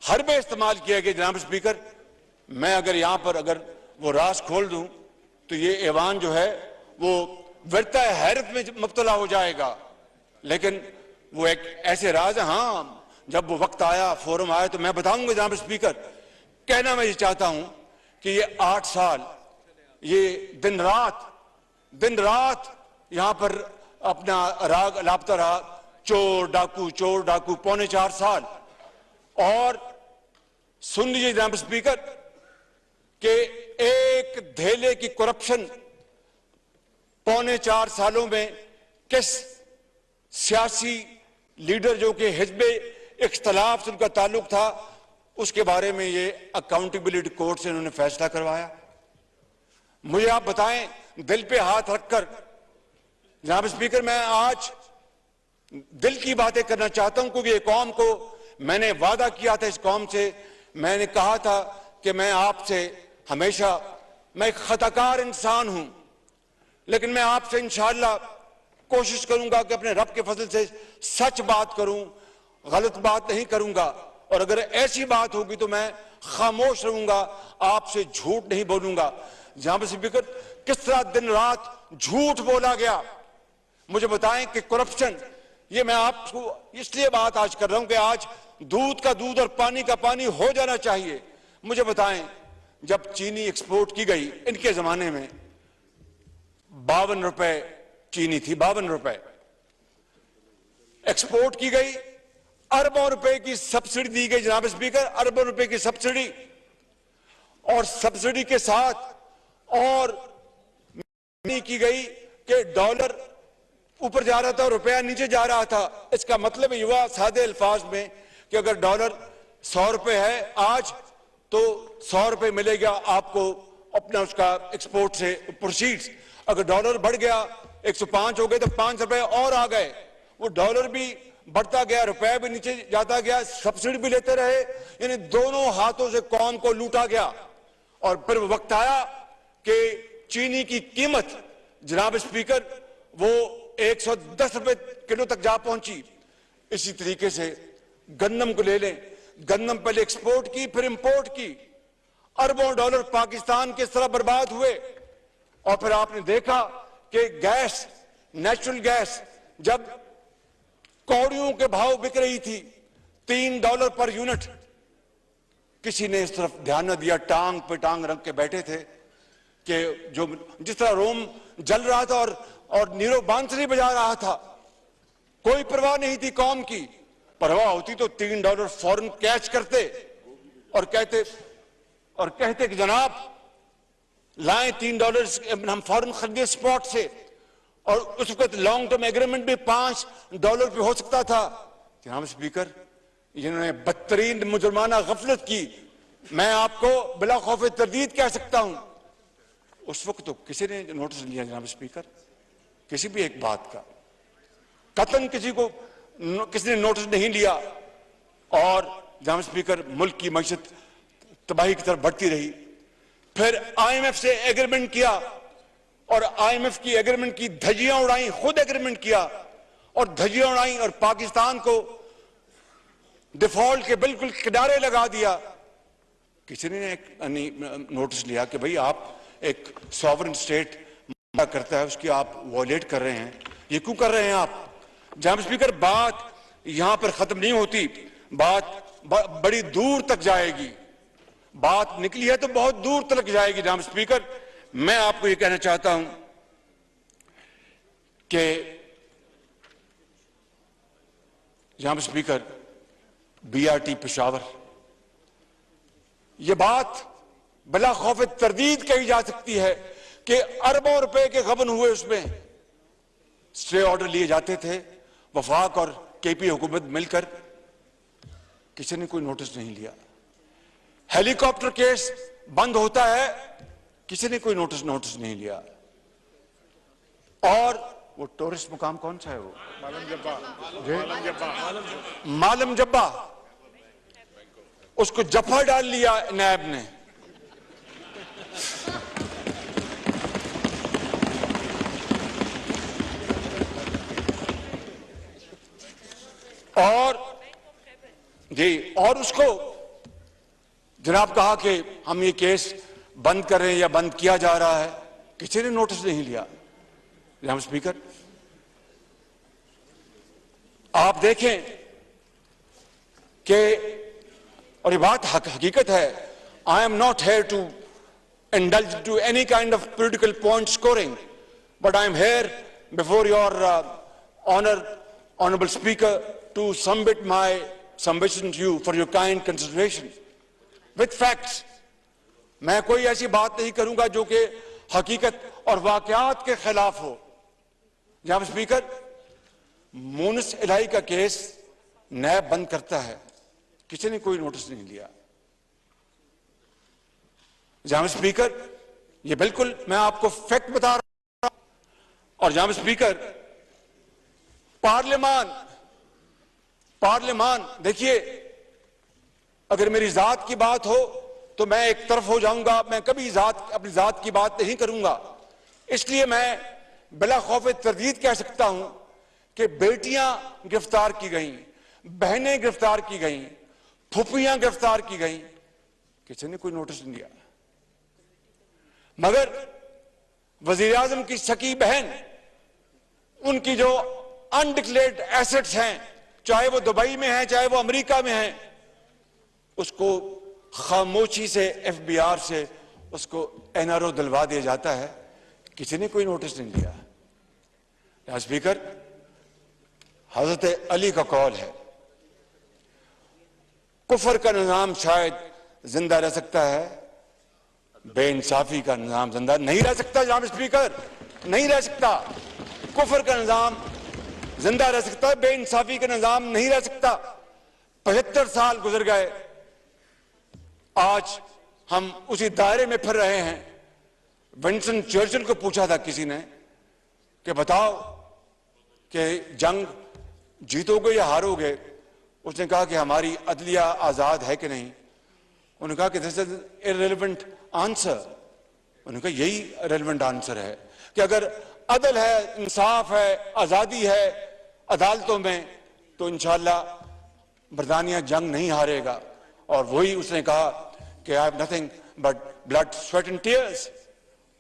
[SPEAKER 3] हरबे इस्तेमाल किया गया। जनाब स्पीकर, मैं अगर यहां पर अगर वो राज खोल दूं तो ये ऐवान जो है वो वर्ता हैरत में मुब्तला हो जाएगा। लेकिन वो एक ऐसे राज है, हाँ जब वो वक्त आया, फोरम आया तो मैं बताऊंगा। जनाब स्पीकर, कहना मैं ये चाहता हूं कि ये 8 साल, ये दिन रात यहां पर अपना राग लापता रहा, चोर डाकू 4.25 साल। और सुन लीजिए जनाब स्पीकर कि एक धेले की करप्शन 4.25 सालों में किस सियासी लीडर जो कि हिज़्बे इख्तिलाफ से उनका ताल्लुक था, उसके बारे में ये अकाउंटेबिलिटी कोर्ट से उन्होंने फैसला करवाया। मुझे आप बताएं, दिल पे हाथ रखकर जनाब स्पीकर, मैं आज दिल की बातें करना चाहता हूं, क्योंकि ये कौम को मैंने वादा किया था, इस कौम से मैंने कहा था कि मैं आपसे हमेशा, मैं एक खताकार इंसान हूं, लेकिन मैं आपसे इंशाअल्लाह कोशिश करूंगा कि अपने रब के फजल से सच बात करूं, गलत बात नहीं करूंगा। और अगर ऐसी बात होगी तो मैं खामोश रहूंगा, आपसे झूठ नहीं बोलूंगा। जहां पर स्पीकर, किस तरह दिन रात झूठ बोला गया, मुझे बताएं कि करप्शन, ये मैं आपको इसलिए बात आज कर रहा हूं कि आज दूध का दूध और पानी का पानी हो जाना चाहिए। मुझे बताएं, जब चीनी एक्सपोर्ट की गई, इनके जमाने में 52 रुपए चीनी थी, 52 रुपए एक्सपोर्ट की गई, अरबों रुपए की सब्सिडी दी गई। जनाब स्पीकर, अरबों रुपए की सब्सिडी, और सब्सिडी के साथ और की गई कि डॉलर ऊपर जा रहा था और रुपया नीचे जा रहा था। इसका मतलब युवा सादे अल्फाज में कि अगर डॉलर 100 रुपए है आज, तो 100 रुपए मिलेगा आपको अपना उसका एक्सपोर्ट से प्रोसीड्स। अगर डॉलर बढ़ गया 105 हो गए तो 5 रुपए और आ गए। वो डॉलर भी बढ़ता गया, रुपया भी नीचे जाता गया, सब्सिडी भी लेते रहे, यानी दोनों हाथों से कौम को लूटा गया। और फिर वक्त आया कि चीनी की कीमत जनाब स्पीकर वो 110 रुपए किलो तक जा पहुंची। इसी तरीके से गंदम को ले लें, गंदम पहले एक्सपोर्ट की फिर इंपोर्ट की, अरबों डॉलर पाकिस्तान किस तरह बर्बाद हुए। और फिर आपने देखा कि गैस, नेचुरल गैस जब कौड़ियों के भाव बिक रही थी, $3 पर यूनिट, किसी ने इस तरफ ध्यान न दिया, टांग पे टांग रख के बैठे थे कि जो जिस तरह रोम जल रहा था और नीरो बांसुरी बजा रहा था, कोई परवाह नहीं थी कौम की। परवाह होती तो $3 फौरन कैच करते और कहते कि जनाब लाएं $3, हम फौरन खरीदे स्पॉट से। और उस वक्त लॉन्ग टर्म एग्रीमेंट भी $5 पे हो सकता था। जनाब स्पीकर, जिन्होंने बदतरीन मुजरमाना गफलत की, मैं आपको बिला खौफ तरदीद कह सकता हूं, उस वक्त तो किसी ने नोटिस लिया जनाब स्पीकर, किसी भी एक बात का कतन किसी ने नोटिस नहीं लिया। और जनाब स्पीकर, मुल्क की मईशत तबाही की तरफ बढ़ती रही। फिर IMF से एग्रीमेंट किया और IMF की एग्रीमेंट की धज्जियां उड़ाई, खुद एग्रीमेंट किया और धज्जियां उड़ाई और पाकिस्तान को डिफॉल्ट के बिल्कुल किनारे लगा दिया। किसी ने एक नोटिस लिया कि भाई आप एक सॉवरेन स्टेट करता है उसकी आप वॉयलेट कर रहे हैं, ये क्यों कर रहे हैं आप? जनाब स्पीकर, बात यहां पर खत्म नहीं होती, बात बड़ी दूर तक जाएगी। बात निकली है तो बहुत दूर तक जाएगी। जनाब स्पीकर, मैं आपको ये कहना चाहता हूं कि जनाब स्पीकर, बीआरटी पेशावर, यह बात बला खौफ तरदीद कही जा सकती है कि अरबों रुपए के गबन हुए, उसमें स्टे ऑर्डर लिए जाते थे, वफाक और केपी हुकूमत मिलकर, किसी ने कोई नोटिस नहीं लिया। हेलीकॉप्टर केस बंद होता है, किसी ने कोई नोटिस नहीं लिया। और वो टूरिस्ट मुकाम कौन सा है? वो मालम जब्बा, उसको जफा डाल लिया नैब ने। और जी, और उसको जनाब कहा कि हम ये केस बंद कर रहे हैं या बंद किया जा रहा है, किसी ने नोटिस नहीं लिया। जनाब स्पीकर, आप देखें कि, और ये बात हकीकत है, I am not here to indulge to any kind of political point scoring, but I am here before your honorable speaker to submit my submission to you for your kind consideration with facts. मैं कोई ऐसी बात नहीं करूंगा जो कि हकीकत और वाकयात के खिलाफ हो। जनाब स्पीकर, मूनिस इलाही का केस नैब बंद करता है, किसी ने कोई नोटिस नहीं लिया। जनाब स्पीकर, ये बिल्कुल मैं आपको फैक्ट बता रहा हूं। और जनाब स्पीकर, पार्लियामान देखिए, अगर मेरी जात की बात हो तो मैं एक तरफ हो जाऊंगा, मैं कभी अपनी जात की बात नहीं करूंगा। इसलिए मैं बिला खौफ तरदीद कह सकता हूं कि बेटियां गिरफ्तार की गईं, बहनें गिरफ्तार की गईं, फुफियां गिरफ्तार की गईं, किसी ने कोई नोटिस नहीं दिया। मगर वजीर आजम की सकी बहन, उनकी जो अनडिक्लेयर्ड एसेट्स हैं, चाहे वो दुबई में है चाहे वो अमेरिका में है, उसको खामोशी से एफबीआर से उसको एनआरओ दिलवा दिया जाता है, किसी ने कोई नोटिस नहीं दिया। स्पीकर, हजरत अली का कौल है, कुफर का निजाम शायद जिंदा रह सकता है, बेइंसाफी का निजाम जिंदा नहीं रह सकता। जनाब स्पीकर, नहीं रह सकता। कुफर का निजाम जिंदा रह सकता है, बेइंसाफी का निजाम नहीं रह सकता। 75 साल गुजर गए, आज हम उसी दायरे में फिर रहे हैं। विंस्टन चर्चिल को पूछा था किसी ने कि बताओ कि जंग जीतोगे या हारोगे, उसने कहा कि हमारी अदलिया आजाद है कि नहीं। उन्होंने कहा कि दिस इज इररिलेवेंट आंसर। उन्होंने कहा यही रेलेवेंट आंसर है कि अगर अदल है, इंसाफ है, आजादी है अदालतों में, तो इंशाअल्लाह बरतानिया जंग नहीं हारेगा। और वही उसने कहा कि I have nothing but blood, sweat and tears.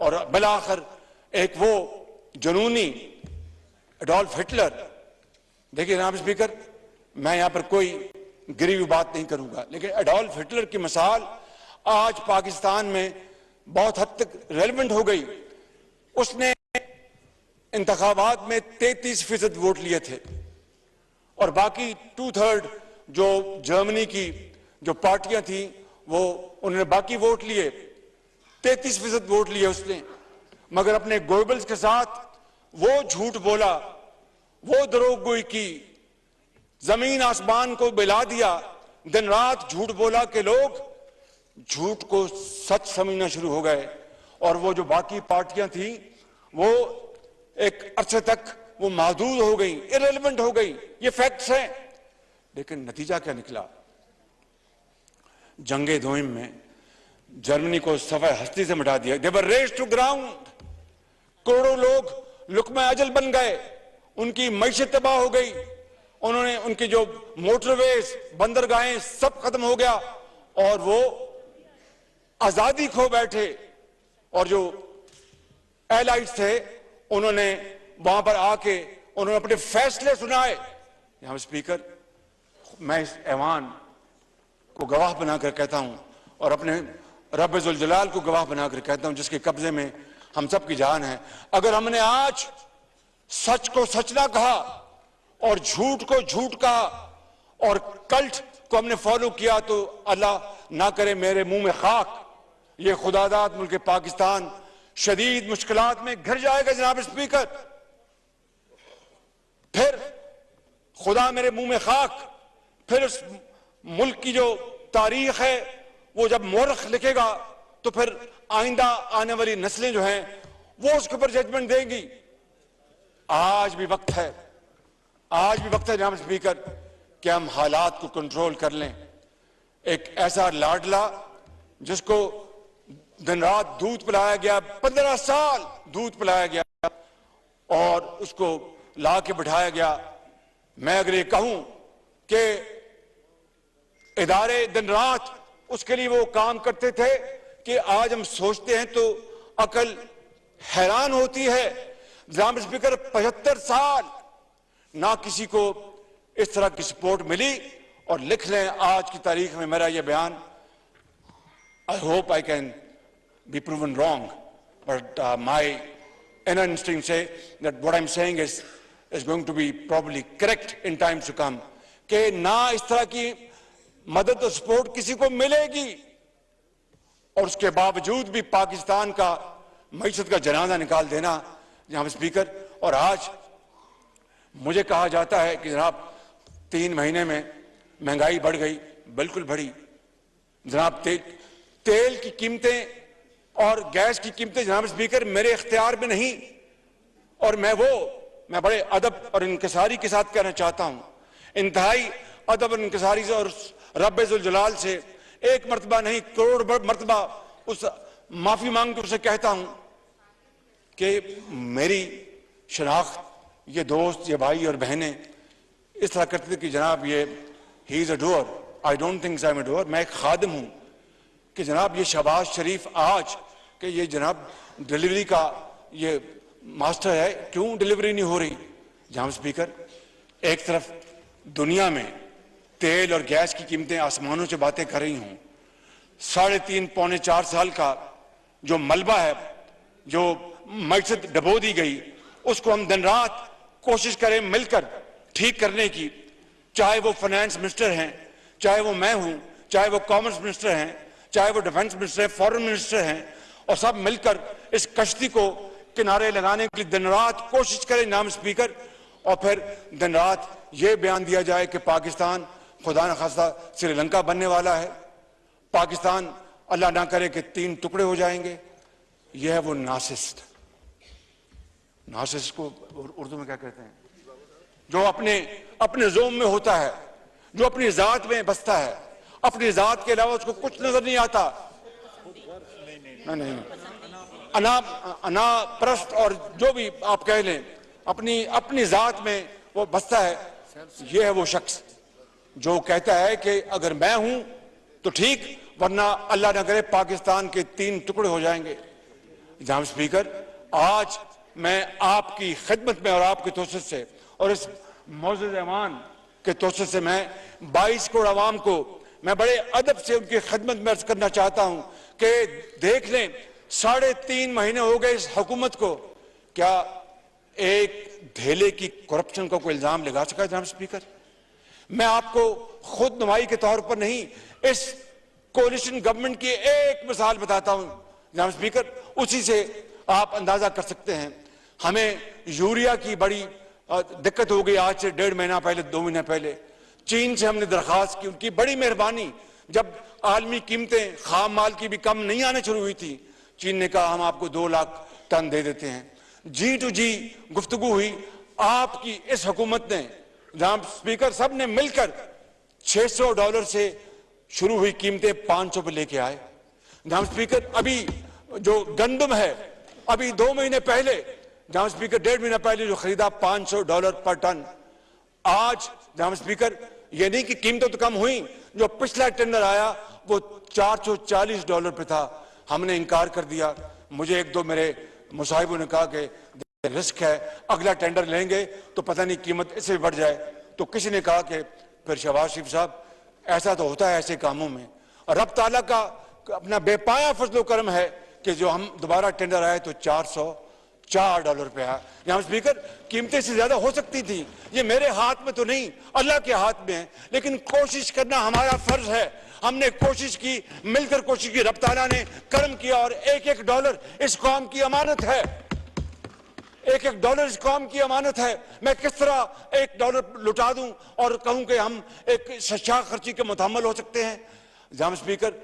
[SPEAKER 3] और बिलाखिर एक वो जुनूनी एडोल्फ हिटलर, देखिए जनाब स्पीकर, मैं यहां पर कोई गिरी हुई बात नहीं करूंगा, लेकिन एडोल्फ हिटलर की मिसाल आज पाकिस्तान में बहुत हद तक रेलेवेंट हो गई। उसने इंतखाबात में 33% वोट लिए थे और बाकी 2/3 जो जर्मनी की जो पार्टियां थी वो उन्होंने बाकी वोट लिए, 33% वोट लिए उसने। मगर अपने गोएबल्स के साथ वो झूठ बोला, वो दरोगोई की, जमीन आसमान को मिला दिया, दिन रात झूठ बोला कि लोग झूठ को सच समझना शुरू हो गए। और वो जो बाकी पार्टियां थी वो एक अरसे तक वो महदूद हो गई, इररिलेवेंट हो गई। ये फैक्ट्स हैं। लेकिन नतीजा क्या निकला? जंगे दोइम में जर्मनी को सफाए हस्ती से मिटा दिया। दे वर रेज्ड टू ग्राउंड। करोड़ों लोग लुकमा अजल बन गए, उनकी मईशत तबाह हो गई, उन्होंने उनकी जो मोटरवेज, बंदरगाहें सब खत्म हो गया और वो आजादी खो बैठे और जो एलाइट्स थे उन्होंने वहां पर आके उन्होंने अपने फैसले सुनाए। यहां स्पीकर, मैं इस ऐवान को गवाह बनाकर कहता हूं और अपने रब्बे जुल जलाल को गवाह बनाकर कहता हूं जिसके कब्जे में हम सब की जान है, अगर हमने आज सच को सच ना कहा और झूठ को झूठ कहा और कल्ट को हमने फॉलो किया तो अल्लाह ना करे मेरे मुंह में खाक, ये खुदादाद मुल्क पाकिस्तान शदीद मुश्किलात में घिर जाएगा जनाब स्पीकर। फिर खुदा मेरे मुंह में खाक, फिर उस मुल्क की जो तारीख है वो जब मौरख लिखेगा तो फिर आइंदा आने वाली नस्लें जो हैं वो उसके ऊपर जजमेंट देंगी। आज भी वक्त है, आज भी वक्त है जनाब स्पीकर कि हम हालात को कंट्रोल कर लें। एक ऐसा लाडला जिसको दिन रात दूध पिलाया गया, 15 साल दूध पिलाया गया और उसको ला के बिठाया गया। मैं अगर ये कहूं कि इदारे दिन रात उसके लिए वो काम करते थे कि आज हम सोचते हैं तो अकल हैरान होती है। जनाब स्पीकर 75 साल ना किसी को इस तरह की सपोर्ट मिली और लिख लें आज की तारीख में मेरा यह बयान, I hope I can be proven wrong but my inner instinct say that what I'm saying is going to be probably correct in times to come कि ना इस तरह की मदद और सपोर्ट किसी को मिलेगी और उसके बावजूद भी पाकिस्तान का मईशत का जनाजा निकाल देना जनाब स्पीकर। और आज मुझे कहा जाता है कि जनाब 3 महीने में महंगाई बढ़ गई, बिल्कुल बढ़ी जनाब। तेल की कीमतें और गैस की कीमतें जनाब स्पीकर मेरे इख्तियार में नहीं और मैं बड़े अदब और इंकिसारी के साथ कहना चाहता हूं, इंतहाई अदब और इंकिसारी से और रब्बे जुल जलाल से एक मरतबा नहीं करोड़ मरतबा उस माफी मांग के उसे कहता हूं कि मेरी शनाख्त, ये दोस्त, ये भाई और बहनें इस तरह करते थे कि जनाब ये he is a doer, I don't think I am a doer, मैं एक खादिम हूं कि जनाब ये शहबाज शरीफ आज कि ये जनाब डिलीवरी का ये मास्टर है, क्यों डिलीवरी नहीं हो रही। जनाब स्पीकर, एक तरफ दुनिया में तेल और गैस की कीमतें आसमानों से बातें कर रही हूं, 3.5 पौने 4 साल का जो मलबा है, जो मईशत डबो दी गई, उसको हम दिन रात कोशिश करें मिलकर ठीक करने की, चाहे वो फाइनेंस मिनिस्टर हैं, चाहे वो मैं हूं, चाहे वो कॉमर्स मिनिस्टर हैं, चाहे वो डिफेंस मिनिस्टर है, फॉरेन मिनिस्टर हैं, और सब मिलकर इस कश्ती को किनारे लगाने के लिए दिन रात कोशिश करें नाम स्पीकर। और फिर दिन रात ये बयान दिया जाए कि पाकिस्तान खुदा न खास्ता श्रीलंका बनने वाला है, पाकिस्तान अल्लाह ना करे कि 3 टुकड़े हो जाएंगे। यह है वो नासिस्ट को उर्दू में क्या कहते हैं, जो अपने जोम में होता है, जो अपनी जात में बसता है, अपनी जात के अलावा उसको कुछ नजर नहीं आता। नहीं, अनाप्रस्त और जो भी आप कह लें, अपनी जात में वो बसता है। ये है वो शख्स जो कहता है कि अगर मैं हूं तो ठीक, वरना अल्लाह न करे पाकिस्तान के 3 टुकड़े हो जाएंगे। जनाब स्पीकर, आज मैं आपकी खिदमत में और आपके तोसत से और इस मौजूद ऐवान के तोसत से मैं 22 करोड़ अवाम को मैं बड़े अदब से उनकी खिदमत में अर्ज करना चाहता हूं कि देख लें, 3.5 महीने हो गए इस हुकूमत को, क्या एक धेले की करप्शन का कोई इल्जाम लगा सका। जनाब स्पीकर, मैं आपको खुद नुमाई के तौर पर नहीं, इस कोलिशन गवर्नमेंट की एक मिसाल बताता हूं जनाब स्पीकर, उसी से आप अंदाजा कर सकते हैं। हमें यूरिया की बड़ी दिक्कत हो गई आज से 1.5 महीना पहले, 2 महीने पहले चीन से हमने दरखास्त की, उनकी बड़ी मेहरबानी, जब आलमी कीमतें खाम माल की भी कम नहीं आने शुरू हुई थी, चीन ने कहा हम आपको 2 लाख टन दे देते हैं। G2G गुफ्तगू हुई, आपकी इस हुकूमत ने जनाब स्पीकर सब ने मिलकर $600 से शुरू हुई कीमतें 500 पे लेके आए। जनाब स्पीकर, अभी जो गंदम है, अभी 2 महीने पहले जनाब स्पीकर 1.5 महीना पहले जो खरीदा $500 पर टन, आज जनाब स्पीकर ये नहीं कि कीमतें तो कम हुई, जो पिछला टेंडर आया वो $440 पे था। हमने इनकार कर दिया। मुझे एक दो मेरे मुसाहिबों ने कहा कि रिस्क है, अगला टेंडर लेंगे तो पता नहीं कीमत इससे भी बढ़ जाए। तो किसी ने कहा कि फिर शहबाज शरीफ साहब, ऐसा तो होता है ऐसे कामों में, और रब ताला का अपना बेपाया फजलो करम है कि जो हम दोबारा टेंडर आए तो $404 पे आया। यहाँ स्पीकर, कीमतें से ज्यादा हो सकती थी। ये मेरे हाथ में तो नहीं, अल्लाह के हाथ में है, लेकिन कोशिश करना हमारा फर्ज है। हमने कोशिश की, मिलकर कोशिश की, रब ताला ने करम किया, और एक एक डॉलर इस कौम की अमानत है। एक एक डॉलर इस कौम की अमानत है। मैं किस तरह $1 लुटा दूं और कहूं कि हम एक शशा खर्ची के मुतहम्मल हो सकते हैं। जनाब स्पीकर,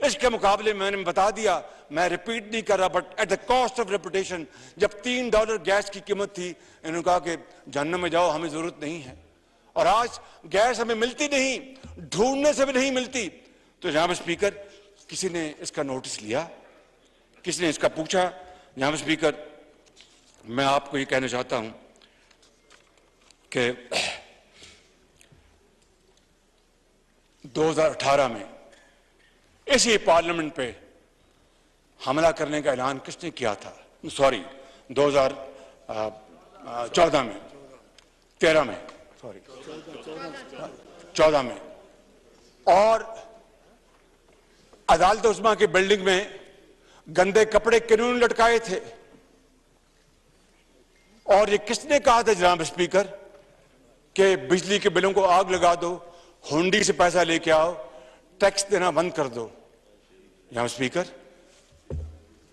[SPEAKER 3] इसके मुकाबले मैंने बता दिया, मैं रिपीट नहीं कर रहा, but at the cost of reputation, जब $3 गैस की कीमत थी, इन्होंने कहा कि जहन्नम में जाओ, हमें जरूरत नहीं है। और आज गैस हमें मिलती नहीं, ढूंढने से भी नहीं मिलती। तो जनाब स्पीकर, किसी ने इसका नोटिस लिया, किसी ने इसका पूछा। जनाब स्पीकर, मैं आपको ये कहना चाहता हूं कि 2018 में इसी पार्लियामेंट पे हमला करने का ऐलान किसने किया था? सॉरी, 2014 में, 13 में, सॉरी 14 में। और अदालत उस्मा की बिल्डिंग में गंदे कपड़े किन्होंने लटकाए थे? और ये किसने कहा था जनाब स्पीकर कि बिजली के बिलों को आग लगा दो, हुंडी से पैसा लेके आओ, टैक्स देना बंद कर दो? जनाब स्पीकर,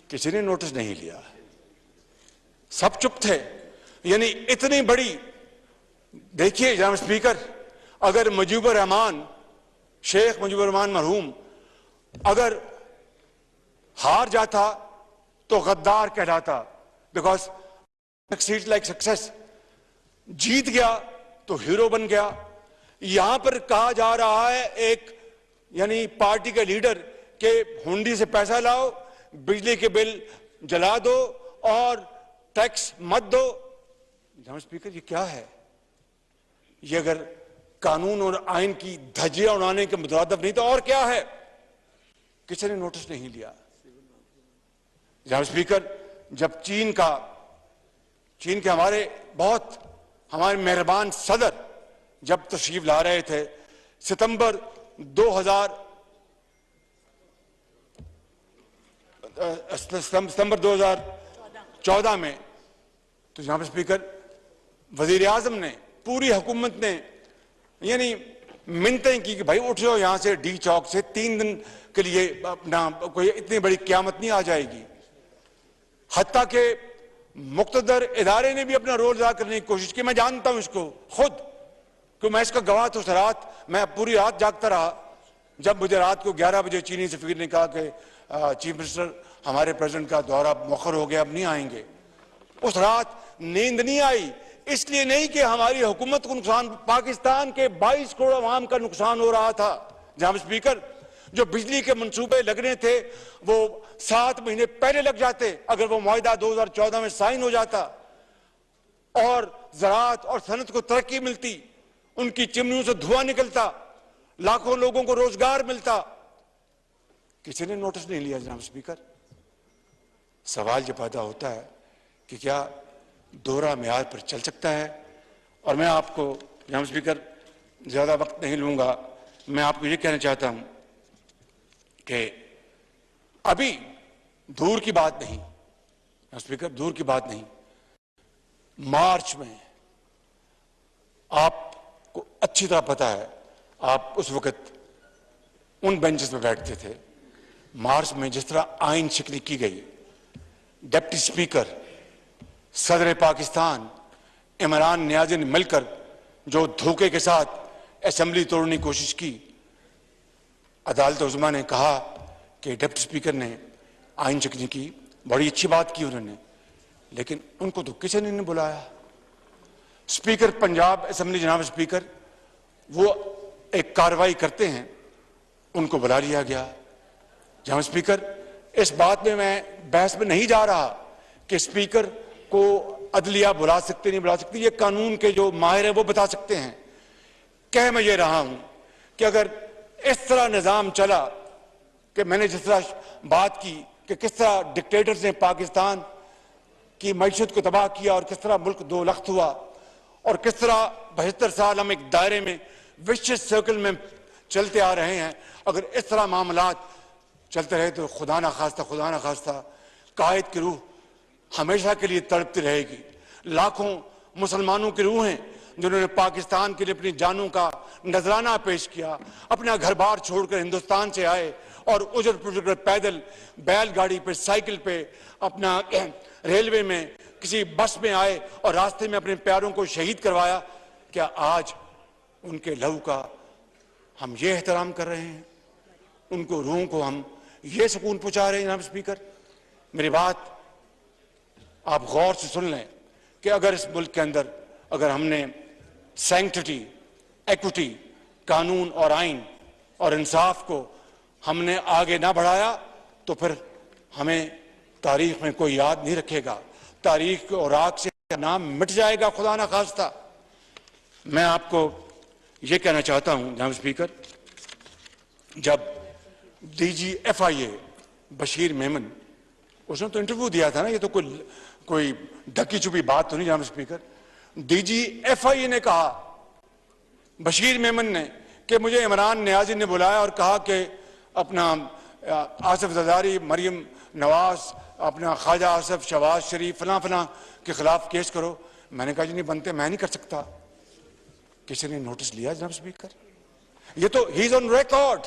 [SPEAKER 3] किसी ने नोटिस नहीं लिया, सब चुप थे। यानी इतनी बड़ी, देखिए जनाब स्पीकर, अगर मुजीबुर रहमान, शेख मुजीबुर रहमान मरहूम अगर हार जाता तो गद्दार कहलाता, बिकॉज सक्सीड लाइक सक्सेस। जीत गया तो हीरो बन गया। यहां पर कहा जा रहा है एक यानी पार्टी के लीडर के हुंडी से पैसा लाओ, बिजली के बिल जला दो और टैक्स मत दो। जनाब स्पीकर, ये क्या है? ये अगर कानून और आइन की धज्जियां उड़ाने के मुतरादिफ नहीं तो और क्या है? किसी ने नोटिस नहीं लिया। जनाब स्पीकर, जब चीन के हमारे मेहरबान सदर जब तशरीफ ला रहे थे सितंबर 2014 में, तो जनाब स्पीकर, वजीर आजम ने, पूरी हुकूमत ने यानी मिन्नतें की कि भाई उठ जाओ यहां से, डी चौक से, 3 दिन के लिए अपना, कोई इतनी बड़ी क्यामत नहीं आ जाएगी। हत्ता के मुक्तदर इदारे ने भी अपना रोल अदा करने की कोशिश की। मैं जानता हूं इसको खुद, क्यों मैं इसका गवाह तो। रात मैं पूरी रात जागता रहा। जब मुझे रात को 11 बजे चीनी सफीर ने कहा कि चीफ मिनिस्टर, हमारे प्रेसिडेंट का दौरा मुअख्खर हो गया, अब नहीं आएंगे, उस रात नींद नहीं आई। इसलिए नहीं कि हमारी हुकूमत को नुकसान, पाकिस्तान के 22 करोड़ अवाम का नुकसान हो रहा था। जनाब स्पीकर, जो बिजली के मंसूबे लगने थे वो 7 महीने पहले लग जाते अगर वो मुआहिदा 2014 में साइन हो जाता, और ज़राअत और सनत को तरक्की मिलती, उनकी चिमनियों से धुआं निकलता, लाखों लोगों को रोजगार मिलता। किसी ने नोटिस नहीं लिया। जनाब स्पीकर, सवाल ये पैदा होता है कि क्या दोहरा मियार पर चल सकता है? और मैं आपको जनाब स्पीकर ज्यादा वक्त नहीं लूंगा, मैं आपको ये कहना चाहता हूं कि अभी दूर की बात नहीं, स्पीकर, दूर की बात नहीं, मार्च में आपको अच्छी तरह पता है, आप उस वक्त उन बेंचेस पे बैठते थे। मार्च में जिस तरह आइन शिकली की गई, डिप्टी स्पीकर, सदर पाकिस्तान इमरान नियाज़ी ने मिलकर जो धोखे के साथ असेंबली तोड़ने की कोशिश की, अदालत उज़्मा ने कहा कि डिप्टी स्पीकर ने आइन शिकली की, बड़ी अच्छी बात की उन्होंने, लेकिन उनको तो किसी ने नहीं बुलाया। स्पीकर पंजाब असेंबली, जनाब स्पीकर, वो एक कार्रवाई करते हैं, उनको बुला लिया गया। जनाब स्पीकर, इस बात में मैं बहस में नहीं जा रहा कि स्पीकर को अदलिया बुला सकते नहीं बुला सकती, ये कानून के जो माहिर है वो बता सकते हैं। कह मैं ये रहा हूं कि अगर इस तरह निजाम चला
[SPEAKER 2] कि मैंने जिस तरह बात की कि किस तरह डिक्टेटर्स ने पाकिस्तान की मईशत को तबाह किया और किस तरह मुल्क दो लख्त हुआ और किस तरह 72 साल हम एक दायरे में विशिष्ट सर्कल में चलते आ रहे हैं। अगर इस तरह मामलात चलते रहे तो खुदा ना खास्ता कायद की रूह हमेशा के लिए तड़पती रहेगी। लाखों मुसलमानों की रूह हैं जिन्होंने पाकिस्तान के लिए अपनी जानों का नजराना पेश किया, अपना घर बार छोड़कर हिंदुस्तान से आए और उजर पुजर कर पैदल, बैलगाड़ी पे, साइकिल पे, अपना रेलवे में, किसी बस में आए और रास्ते में अपने प्यारों को शहीद करवाया। क्या आज उनके लहू का हम ये एहतराम कर रहे हैं? उनको रूह को हम ये सुकून पहुंचा रहे हैं? जनाब स्पीकर, मेरी बात आप गौर से सुन लें कि अगर इस मुल्क के अंदर अगर हमने सैंक्टिटी, इक्विटी, कानून और आइन और इंसाफ को हमने आगे ना बढ़ाया तो फिर हमें तारीख में कोई याद नहीं रखेगा, तारीख और आग से नाम मिट जाएगा, खुदा ना खास्ता। मैं आपको ये कहना चाहता हूं जनाब स्पीकर, जब डीजी FIA बशीर मेमन, उसने तो इंटरव्यू दिया था ना, ये तो कोई ढकी छुपी बात तो नहीं जनाब स्पीकर। डीजी FIA ने कहा, बशीर मेमन ने, कि मुझे इमरान नियाजी ने बुलाया और कहा कि अपना आसिफ जरदारी, मरियम नवाज, अपना ख्वाजा आसिफ, शहबाज शरीफ, फलां फलां के खिलाफ केस करो। मैंने कहा जी नहीं बनते, मैं नहीं कर सकता। किसी ने नोटिस लिया जनाब स्पीकर? ये तो ही इज ऑन रिकॉर्ड,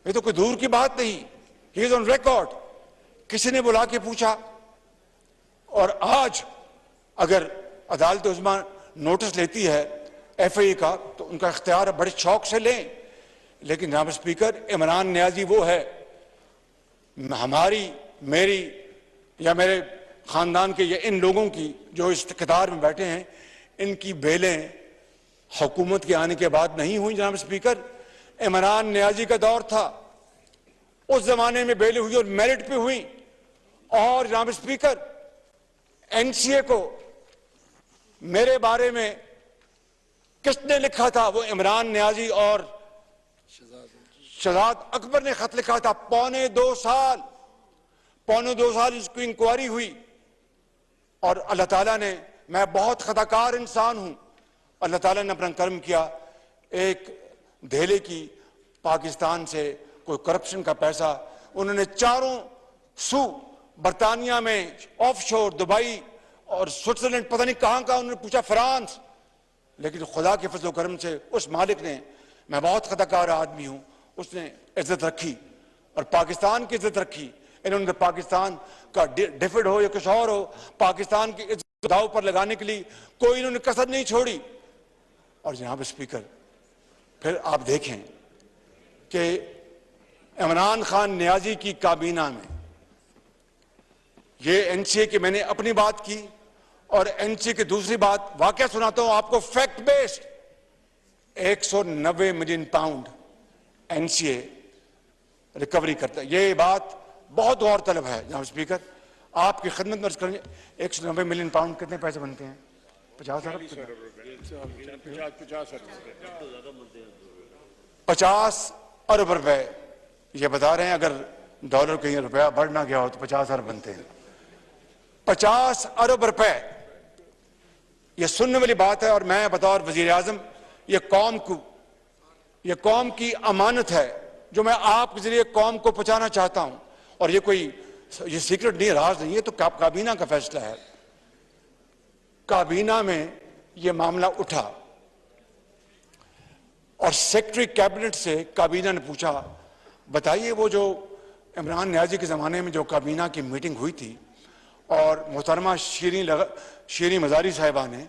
[SPEAKER 2] ये तो कोई दूर की बात नहीं, ही इज ऑन रिकॉर्ड। किसी ने बुला के पूछा? और आज अगर अदालत उज़्मा नोटिस लेती है FIA का तो उनका इख्तियार बड़े शौक से लें, लेकिन जनाब स्पीकर इमरान नियाजी वो है, हमारी, मेरी या मेरे खानदान के या इन लोगों की जो इस इख्तियार में बैठे हैं, इनकी बेलें हुकूमत के आने के बाद नहीं हुई जनाब स्पीकर। इमरान नियाजी का दौर था, उस जमाने में बेलें हुई और मेरिट पे हुई। और जनाब स्पीकर, NCA को मेरे बारे में किसने लिखा था? वो इमरान नियाजी और शहजाद अकबर ने खत लिखा था। पौने दो साल इसकी इंक्वायरी हुई और अल्लाह ताला ने, मैं बहुत खताकार इंसान हूं, अल्लाह ताला ने अपना कर्म किया। एक धेले की पाकिस्तान से कोई करप्शन का पैसा उन्होंने चारों सू बरतानिया में, ऑफशोर, दुबई और स्विट्जरलैंड, पता नहीं कहां कहां, उन्होंने पूछा, फ्रांस, लेकिन खुदा के फजल करम से उस मालिक ने, मैं बहुत खताकार आदमी हूं, उसने इज्जत रखी और पाकिस्तान की इज्जत रखी। इन्होंने पाकिस्तान का डिफिड हो या कुछ और हो, पाकिस्तान की इज्जत दाव पर लगाने के लिए कोई इन्होंने कसर नहीं छोड़ी। और जनाब स्पीकर, फिर आप देखें कि इमरान खान नियाजी की काबीना में ये NCA की मैंने अपनी बात की और NCA की दूसरी बात वाकया सुनाता हूं आपको, fact based. 190 million pound NCA recovery करता है। ये बात बहुत गौरतलब है जनाब स्पीकर, आपकी खिदमत में अर्ज करेंगे। 190 मिलियन पाउंड कितने पैसे बनते हैं? 50 अरब, 50 अरब रुपए ये बता रहे हैं। अगर डॉलर कहीं रुपया बढ़ ना गया हो तो 50 अरब बनते हैं। 50 अरब रुपए, ये सुनने वाली बात है। और मैं बतौर वजीर आजम ये कौम की अमानत है जो मैं आपके जरिए कौम को पहुंचाना चाहता हूं। और ये सीक्रेट नहीं, राज नहीं है, तो काबीना का फैसला है। काबीना में ये मामला उठा और सेक्रेटरी कैबिनेट से काबीना ने पूछा, बताइए वो जो इमरान नियाजी के जमाने में जो काबीना की मीटिंग हुई थी और मोहतरमा शीरी मजारी साहिबा ने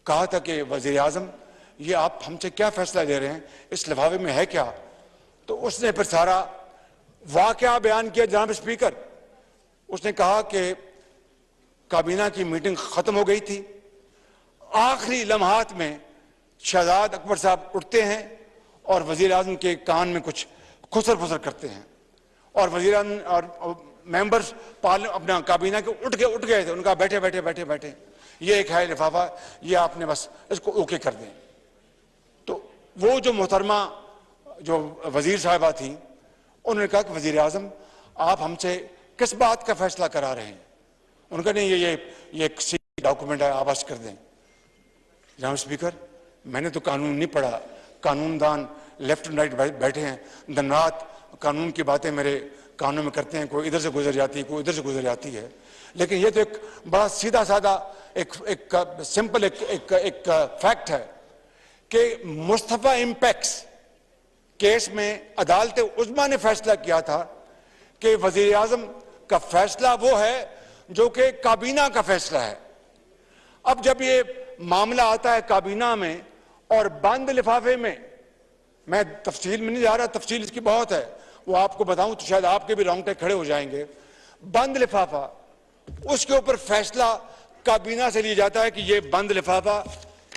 [SPEAKER 2] कहा था कि वजीर आजम ये आप हमसे क्या फैसला दे रहे हैं, इस लिफाफे में है क्या? तो उसने फिर सारा वाकया बयान किया जनाब स्पीकर। उसने कहा कि काबीना की मीटिंग खत्म हो गई थी, आखिरी लम्हात में शहजाद अकबर साहब उठते हैं और वजीर आजम के कान में कुछ खुसर फुसर करते हैं और वजीर आजम और मेंबर्स अपना काबीना के उठ गए थे। उनका बैठे ये एक है लिफाफा, ये आपने बस इसको ओके कर दें। तो वो जो मोहतरमा जो वजीर साहिबा थी उन्होंने कहा कि वजीर आजम आप हमसे किस बात का फैसला करा रहे हैं? उनका नहीं, ये एक डॉक्यूमेंट है, आप कर दें। जनाब स्पीकर, मैंने तो कानून नहीं पढ़ा, कानूनदान लेफ्ट एंड राइट बैठे हैं, दिन रात कानून की बातें मेरे कानों में करते हैं, कोई इधर से गुजर जाती है, कोई इधर से गुजर जाती है। लेकिन ये तो एक बड़ा सीधा साधा एक सिंपल एक फैक्ट है कि मुस्तफा इंपैक्स केस में अदालत उज़्मा ने फैसला किया था कि वजीर आजम का फैसला वो है जो कि काबीना का फैसला है। अब जब ये मामला आता है काबीना में और बंद लिफाफे में, मैं तफसील में नहीं जा रहा, तफसील इसकी बहुत है, वो आपको बताऊं तो शायद आपके भी रोंगटे खड़े हो जाएंगे। बंद लिफाफा, उसके ऊपर फैसला काबीना से लिया जाता है कि ये बंद लिफाफा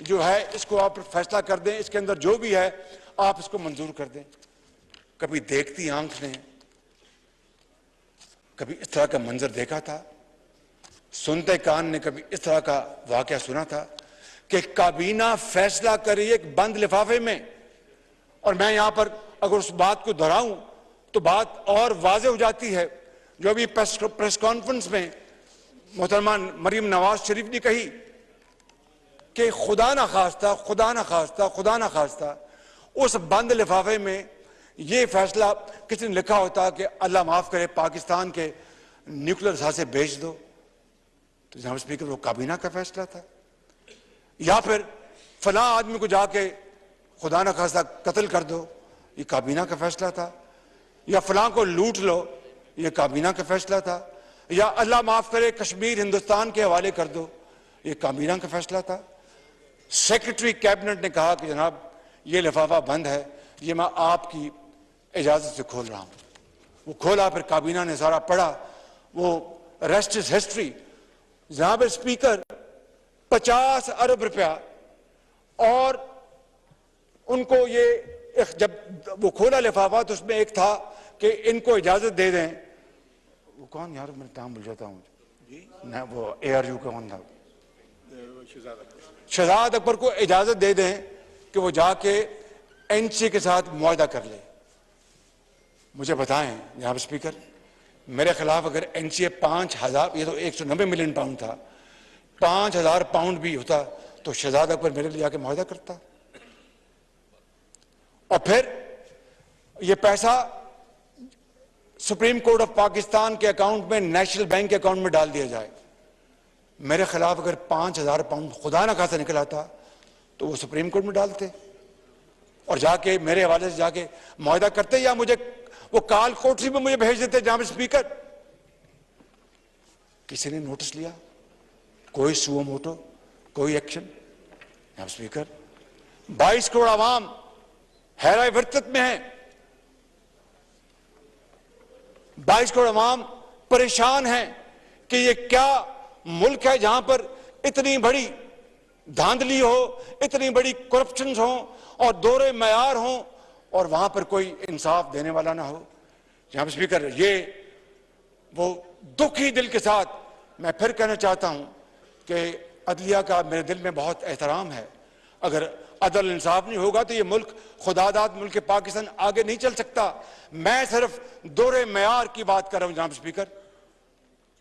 [SPEAKER 2] जो है इसको आप फैसला कर दें, इसके अंदर जो भी है आप इसको मंजूर कर दें। कभी देखती आंख ने कभी इस तरह का मंजर देखा था? सुनते कान ने कभी इस तरह का वाकया सुना था कि काबीना फैसला करे एक बंद लिफाफे में? और मैं यहां पर अगर उस बात को दोहराऊं तो बात और वाज़ेह हो जाती है जो अभी प्रेस कॉन्फ्रेंस में मोहतरमा मरीम नवाज शरीफ ने कही कि खुदा ना खास्ता उस बंद लिफाफे में यह फैसला किसी ने लिखा होता कि अल्लाह माफ करे पाकिस्तान के न्यूक्लियर सासे भेज दो, तो जनाब स्पीकर वो काबीना का फैसला था। या फिर फलां आदमी को जाके खुदा ना खास्ता कत्ल कर दो, ये काबीना का फैसला था। या फलां को लूट लो, ये काबीना का फैसला था। या अल्लाह माफ करे कश्मीर हिंदुस्तान के हवाले कर दो, ये काबीना का फैसला था। सेक्रेटरी कैबिनेट ने कहा कि जनाब ये लिफाफा बंद है, ये मैं आपकी इजाजत से खोल रहा हूं। वो खोला, फिर काबीना ने सारा पढ़ा, वो रेस्ट इज हिस्ट्री। जनाब स्पीकर, 50 अरब रुपया, और उनको ये जब वो खोला लिफाफा तो उसमें एक था कि इनको इजाजत दे दें, वो कौन यार, मैं नाम भूल जाता हूं ना, वो ARU का कौन था, शहजाद अकबर को इजाजत दे दें कि वो जाके NC के साथ मुआहदा कर ले। मुझे बताएं जनाब स्पीकर, मेरे खिलाफ अगर NCA 5000, ये तो 190 मिलियन पाउंड था, 5000 पाउंड भी होता तो शहजाद अकबर मेरे लिए जाके मुआहदा करता। और फिर ये पैसा सुप्रीम कोर्ट ऑफ पाकिस्तान के अकाउंट में, नेशनल बैंक के अकाउंट में डाल दिया जाए। मेरे खिलाफ अगर 5000 पाउंड खुदा ना खासा निकला था तो वो सुप्रीम कोर्ट में डालते और जाके मेरे हवाले से जाके मुआहदा करते, या मुझे वो काल कोठरी में मुझे भेज देते। जनाब स्पीकर, किसी ने नोटिस लिया? कोई सुओ मोटो, कोई एक्शन? जनाब स्पीकर, 22 करोड़ आवाम हैराए वर्तत में है, 22 करोड़ आवाम परेशान है कि ये क्या मुल्क है जहां पर इतनी बड़ी धांधली हो, इतनी बड़ी करप्शन हो और दोहरे मयार हो और वहां पर कोई इंसाफ देने वाला ना हो। जनाब स्पीकर, ये वो दुखी दिल के साथ मैं फिर कहना चाहता हूं कि अदलिया का मेरे दिल में बहुत एहतराम है। अगर अदल इंसाफ नहीं होगा तो ये मुल्क, खुदादाद मुल्क पाकिस्तान आगे नहीं चल सकता। मैं सिर्फ दोहरे मयार की बात कर रहा हूं जनाब स्पीकर,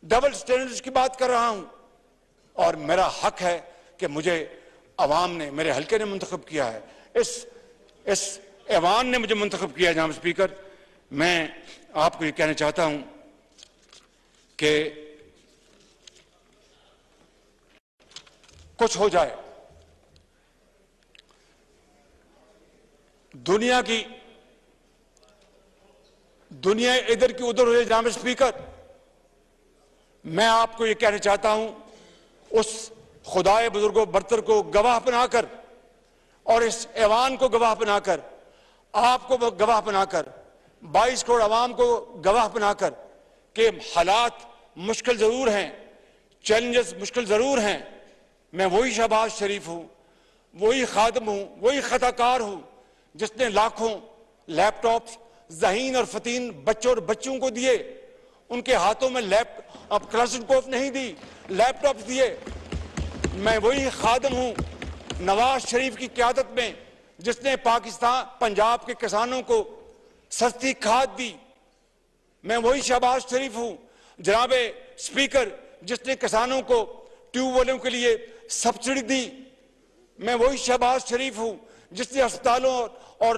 [SPEAKER 2] डबल स्टैंडर्ड्स की बात कर रहा हूं, और मेरा हक है कि मुझे अवाम ने, मेरे हल्के ने मुंतखब किया है, इस ऐवान ने मुझे मुंतखब किया है। जनाब स्पीकर, मैं आपको ये कहना चाहता हूं कि कुछ हो जाए, दुनिया इधर की उधर हो जाए, जनाब स्पीकर, मैं आपको यह कहना चाहता हूं, उस खुदाए बुजुर्गों बरतर को गवाह बनाकर और इस ऐवान को गवाह बनाकर, आपको गवाह बनाकर, 22 करोड़ आवाम को गवाह बनाकर कि हालात मुश्किल जरूर हैं, चैलेंजेस मुश्किल जरूर हैं। मैं वही शहबाज शरीफ हूं, वही खादम हूं, वही खताकार हूं जिसने लाखों लैपटॉप्स ज़हीन और फतीन बच्चों और बच्चों को दिए। उनके हाथों में अब क्लाशनकोफ नहीं दी, लैपटॉप्स दिए। मैं वही खादम हूं नवाज शरीफ की क़यादत में जिसने पंजाब के किसानों को सस्ती खाद दी,
[SPEAKER 3] मैं वही शहबाज शरीफ हूं जनाब स्पीकर जिसने किसानों को ट्यूबवेलों के लिए सब्सिडी दी। मैं वही शहबाज शरीफ हूं जिसने अस्पतालों और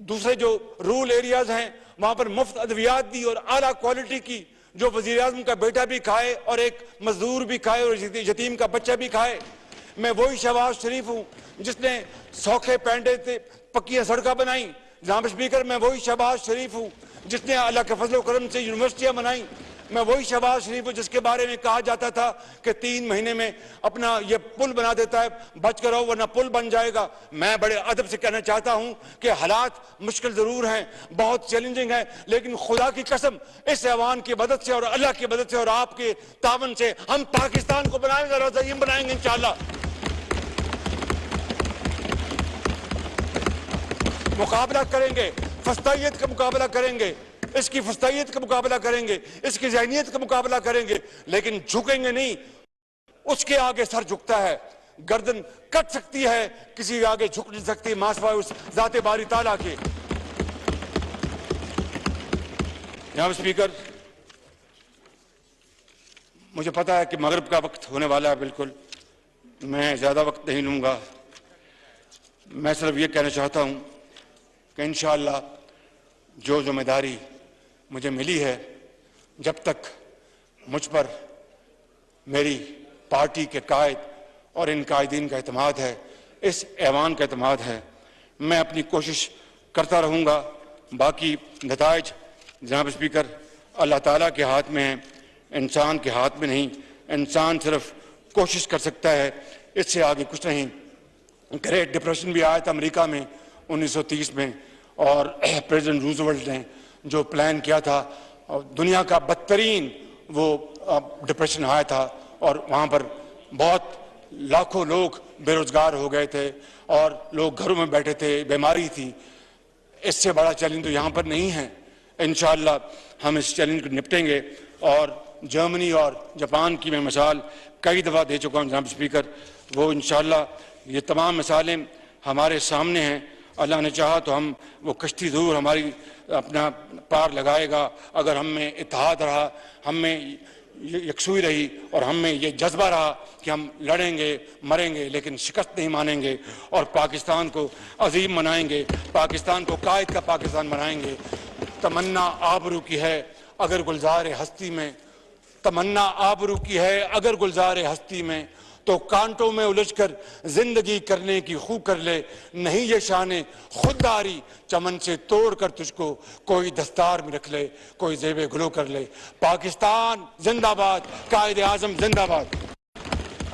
[SPEAKER 3] दूसरे जो रूरल एरियाज हैं वहां पर मुफ्त अद्वियात दी और आला क्वालिटी की, जो वजीर आज़म का बेटा भी खाए और एक मजदूर भी खाए और यतीम का बच्चा भी खाए। मैं वही शहबाज शरीफ हूं जिसने सौखे पैंडे से पक्की सड़कें बनाई। जनाब स्पीकर, मैं वही शहबाज शरीफ हूं जिसने अल्लाह के फजल करम से यूनिवर्सिटियां बनाई। मैं वही शहबाज शरीफ हूं जिसके बारे में कहा जाता था कि 3 महीने में अपना ये पुल बना देता है, बच कर रहो वरना पुल बन जाएगा। मैं बड़े अदब से कहना चाहता हूं कि हालात मुश्किल जरूर हैं, बहुत चैलेंजिंग है, लेकिन खुदा की कसम इस ऐवान की मदद से और अल्लाह की मदद से और आपके तावन से हम पाकिस्तान को बनाएंगे, रोज़ायम बनाएंगे इंशाअल्लाह। मुकाबला करेंगे, फस्तायत का मुकाबला करेंगे, इसकी फस्तायत का मुकाबला करेंगे, इसकी ज़हनियत का मुकाबला करेंगे, लेकिन झुकेंगे नहीं। उसके आगे सर झुकता है, गर्दन कट सकती है, किसी के आगे झुक नहीं सकती मासवा उस ज़ाते बारी ताला के। जनाब स्पीकर, मुझे पता है कि मगरिब का वक्त होने वाला है, बिल्कुल मैं ज्यादा वक्त नहीं लूंगा। मैं सिर्फ ये कहना चाहता हूं कि इंशाअल्लाह जो जिम्मेदारी मुझे मिली है, जब तक मुझ पर मेरी पार्टी के कायद और इन कायदीन का एतमाद है, इस ऐवान का एतमाद है, मैं अपनी कोशिश करता रहूँगा। बाकी नताइज जनाब स्पीकर अल्लाह ताला के हाथ में है, इंसान के हाथ में नहीं। इंसान सिर्फ कोशिश कर सकता है, इससे आगे कुछ नहीं। ग्रेट डिप्रेशन भी आया था अमेरिका में 1930 में, और प्रेसिडेंट रूजवेल्ट ने जो प्लान किया था, दुनिया का बदतरीन वो डिप्रेशन आया था और वहाँ पर बहुत लाखों लोग बेरोजगार हो गए थे और लोग घरों में बैठे थे, बीमारी थी। इससे बड़ा चैलेंज तो यहाँ पर नहीं है। इंशाअल्लाह हम इस चैलेंज को निपटेंगे और जर्मनी और जापान की मैं मिसाल कई दफ़ा दे चुका हूँ जनाब स्पीकर, वो इंशाअल्लाह ये तमाम मिसालें हमारे सामने हैं। अल्लाह ने चाहा तो हम वो कश्ती ज़रूर हमारी अपना पार लगाएगा, अगर हम में इत्तेहाद रहा, हम में यकसुई रही और हम में ये जज्बा रहा कि हम लड़ेंगे मरेंगे लेकिन शिकस्त नहीं मानेंगे और पाकिस्तान को अजीम बनाएंगे, पाकिस्तान को कायद का पाकिस्तान बनाएंगे। तमन्ना आबरू की है अगर गुलजार हस्ती में, तमन्ना आबरू की है अगर गुलजार हस्ती में, तो कांटों में उलझकर जिंदगी करने की खूब कर ले। नहीं ये शाने खुददारी चमन से तोड़ कर तुझको कोई दस्तार में रख ले, कोई जेबे गुलो कर ले। पाकिस्तान जिंदाबाद, कायदे आजम जिंदाबाद।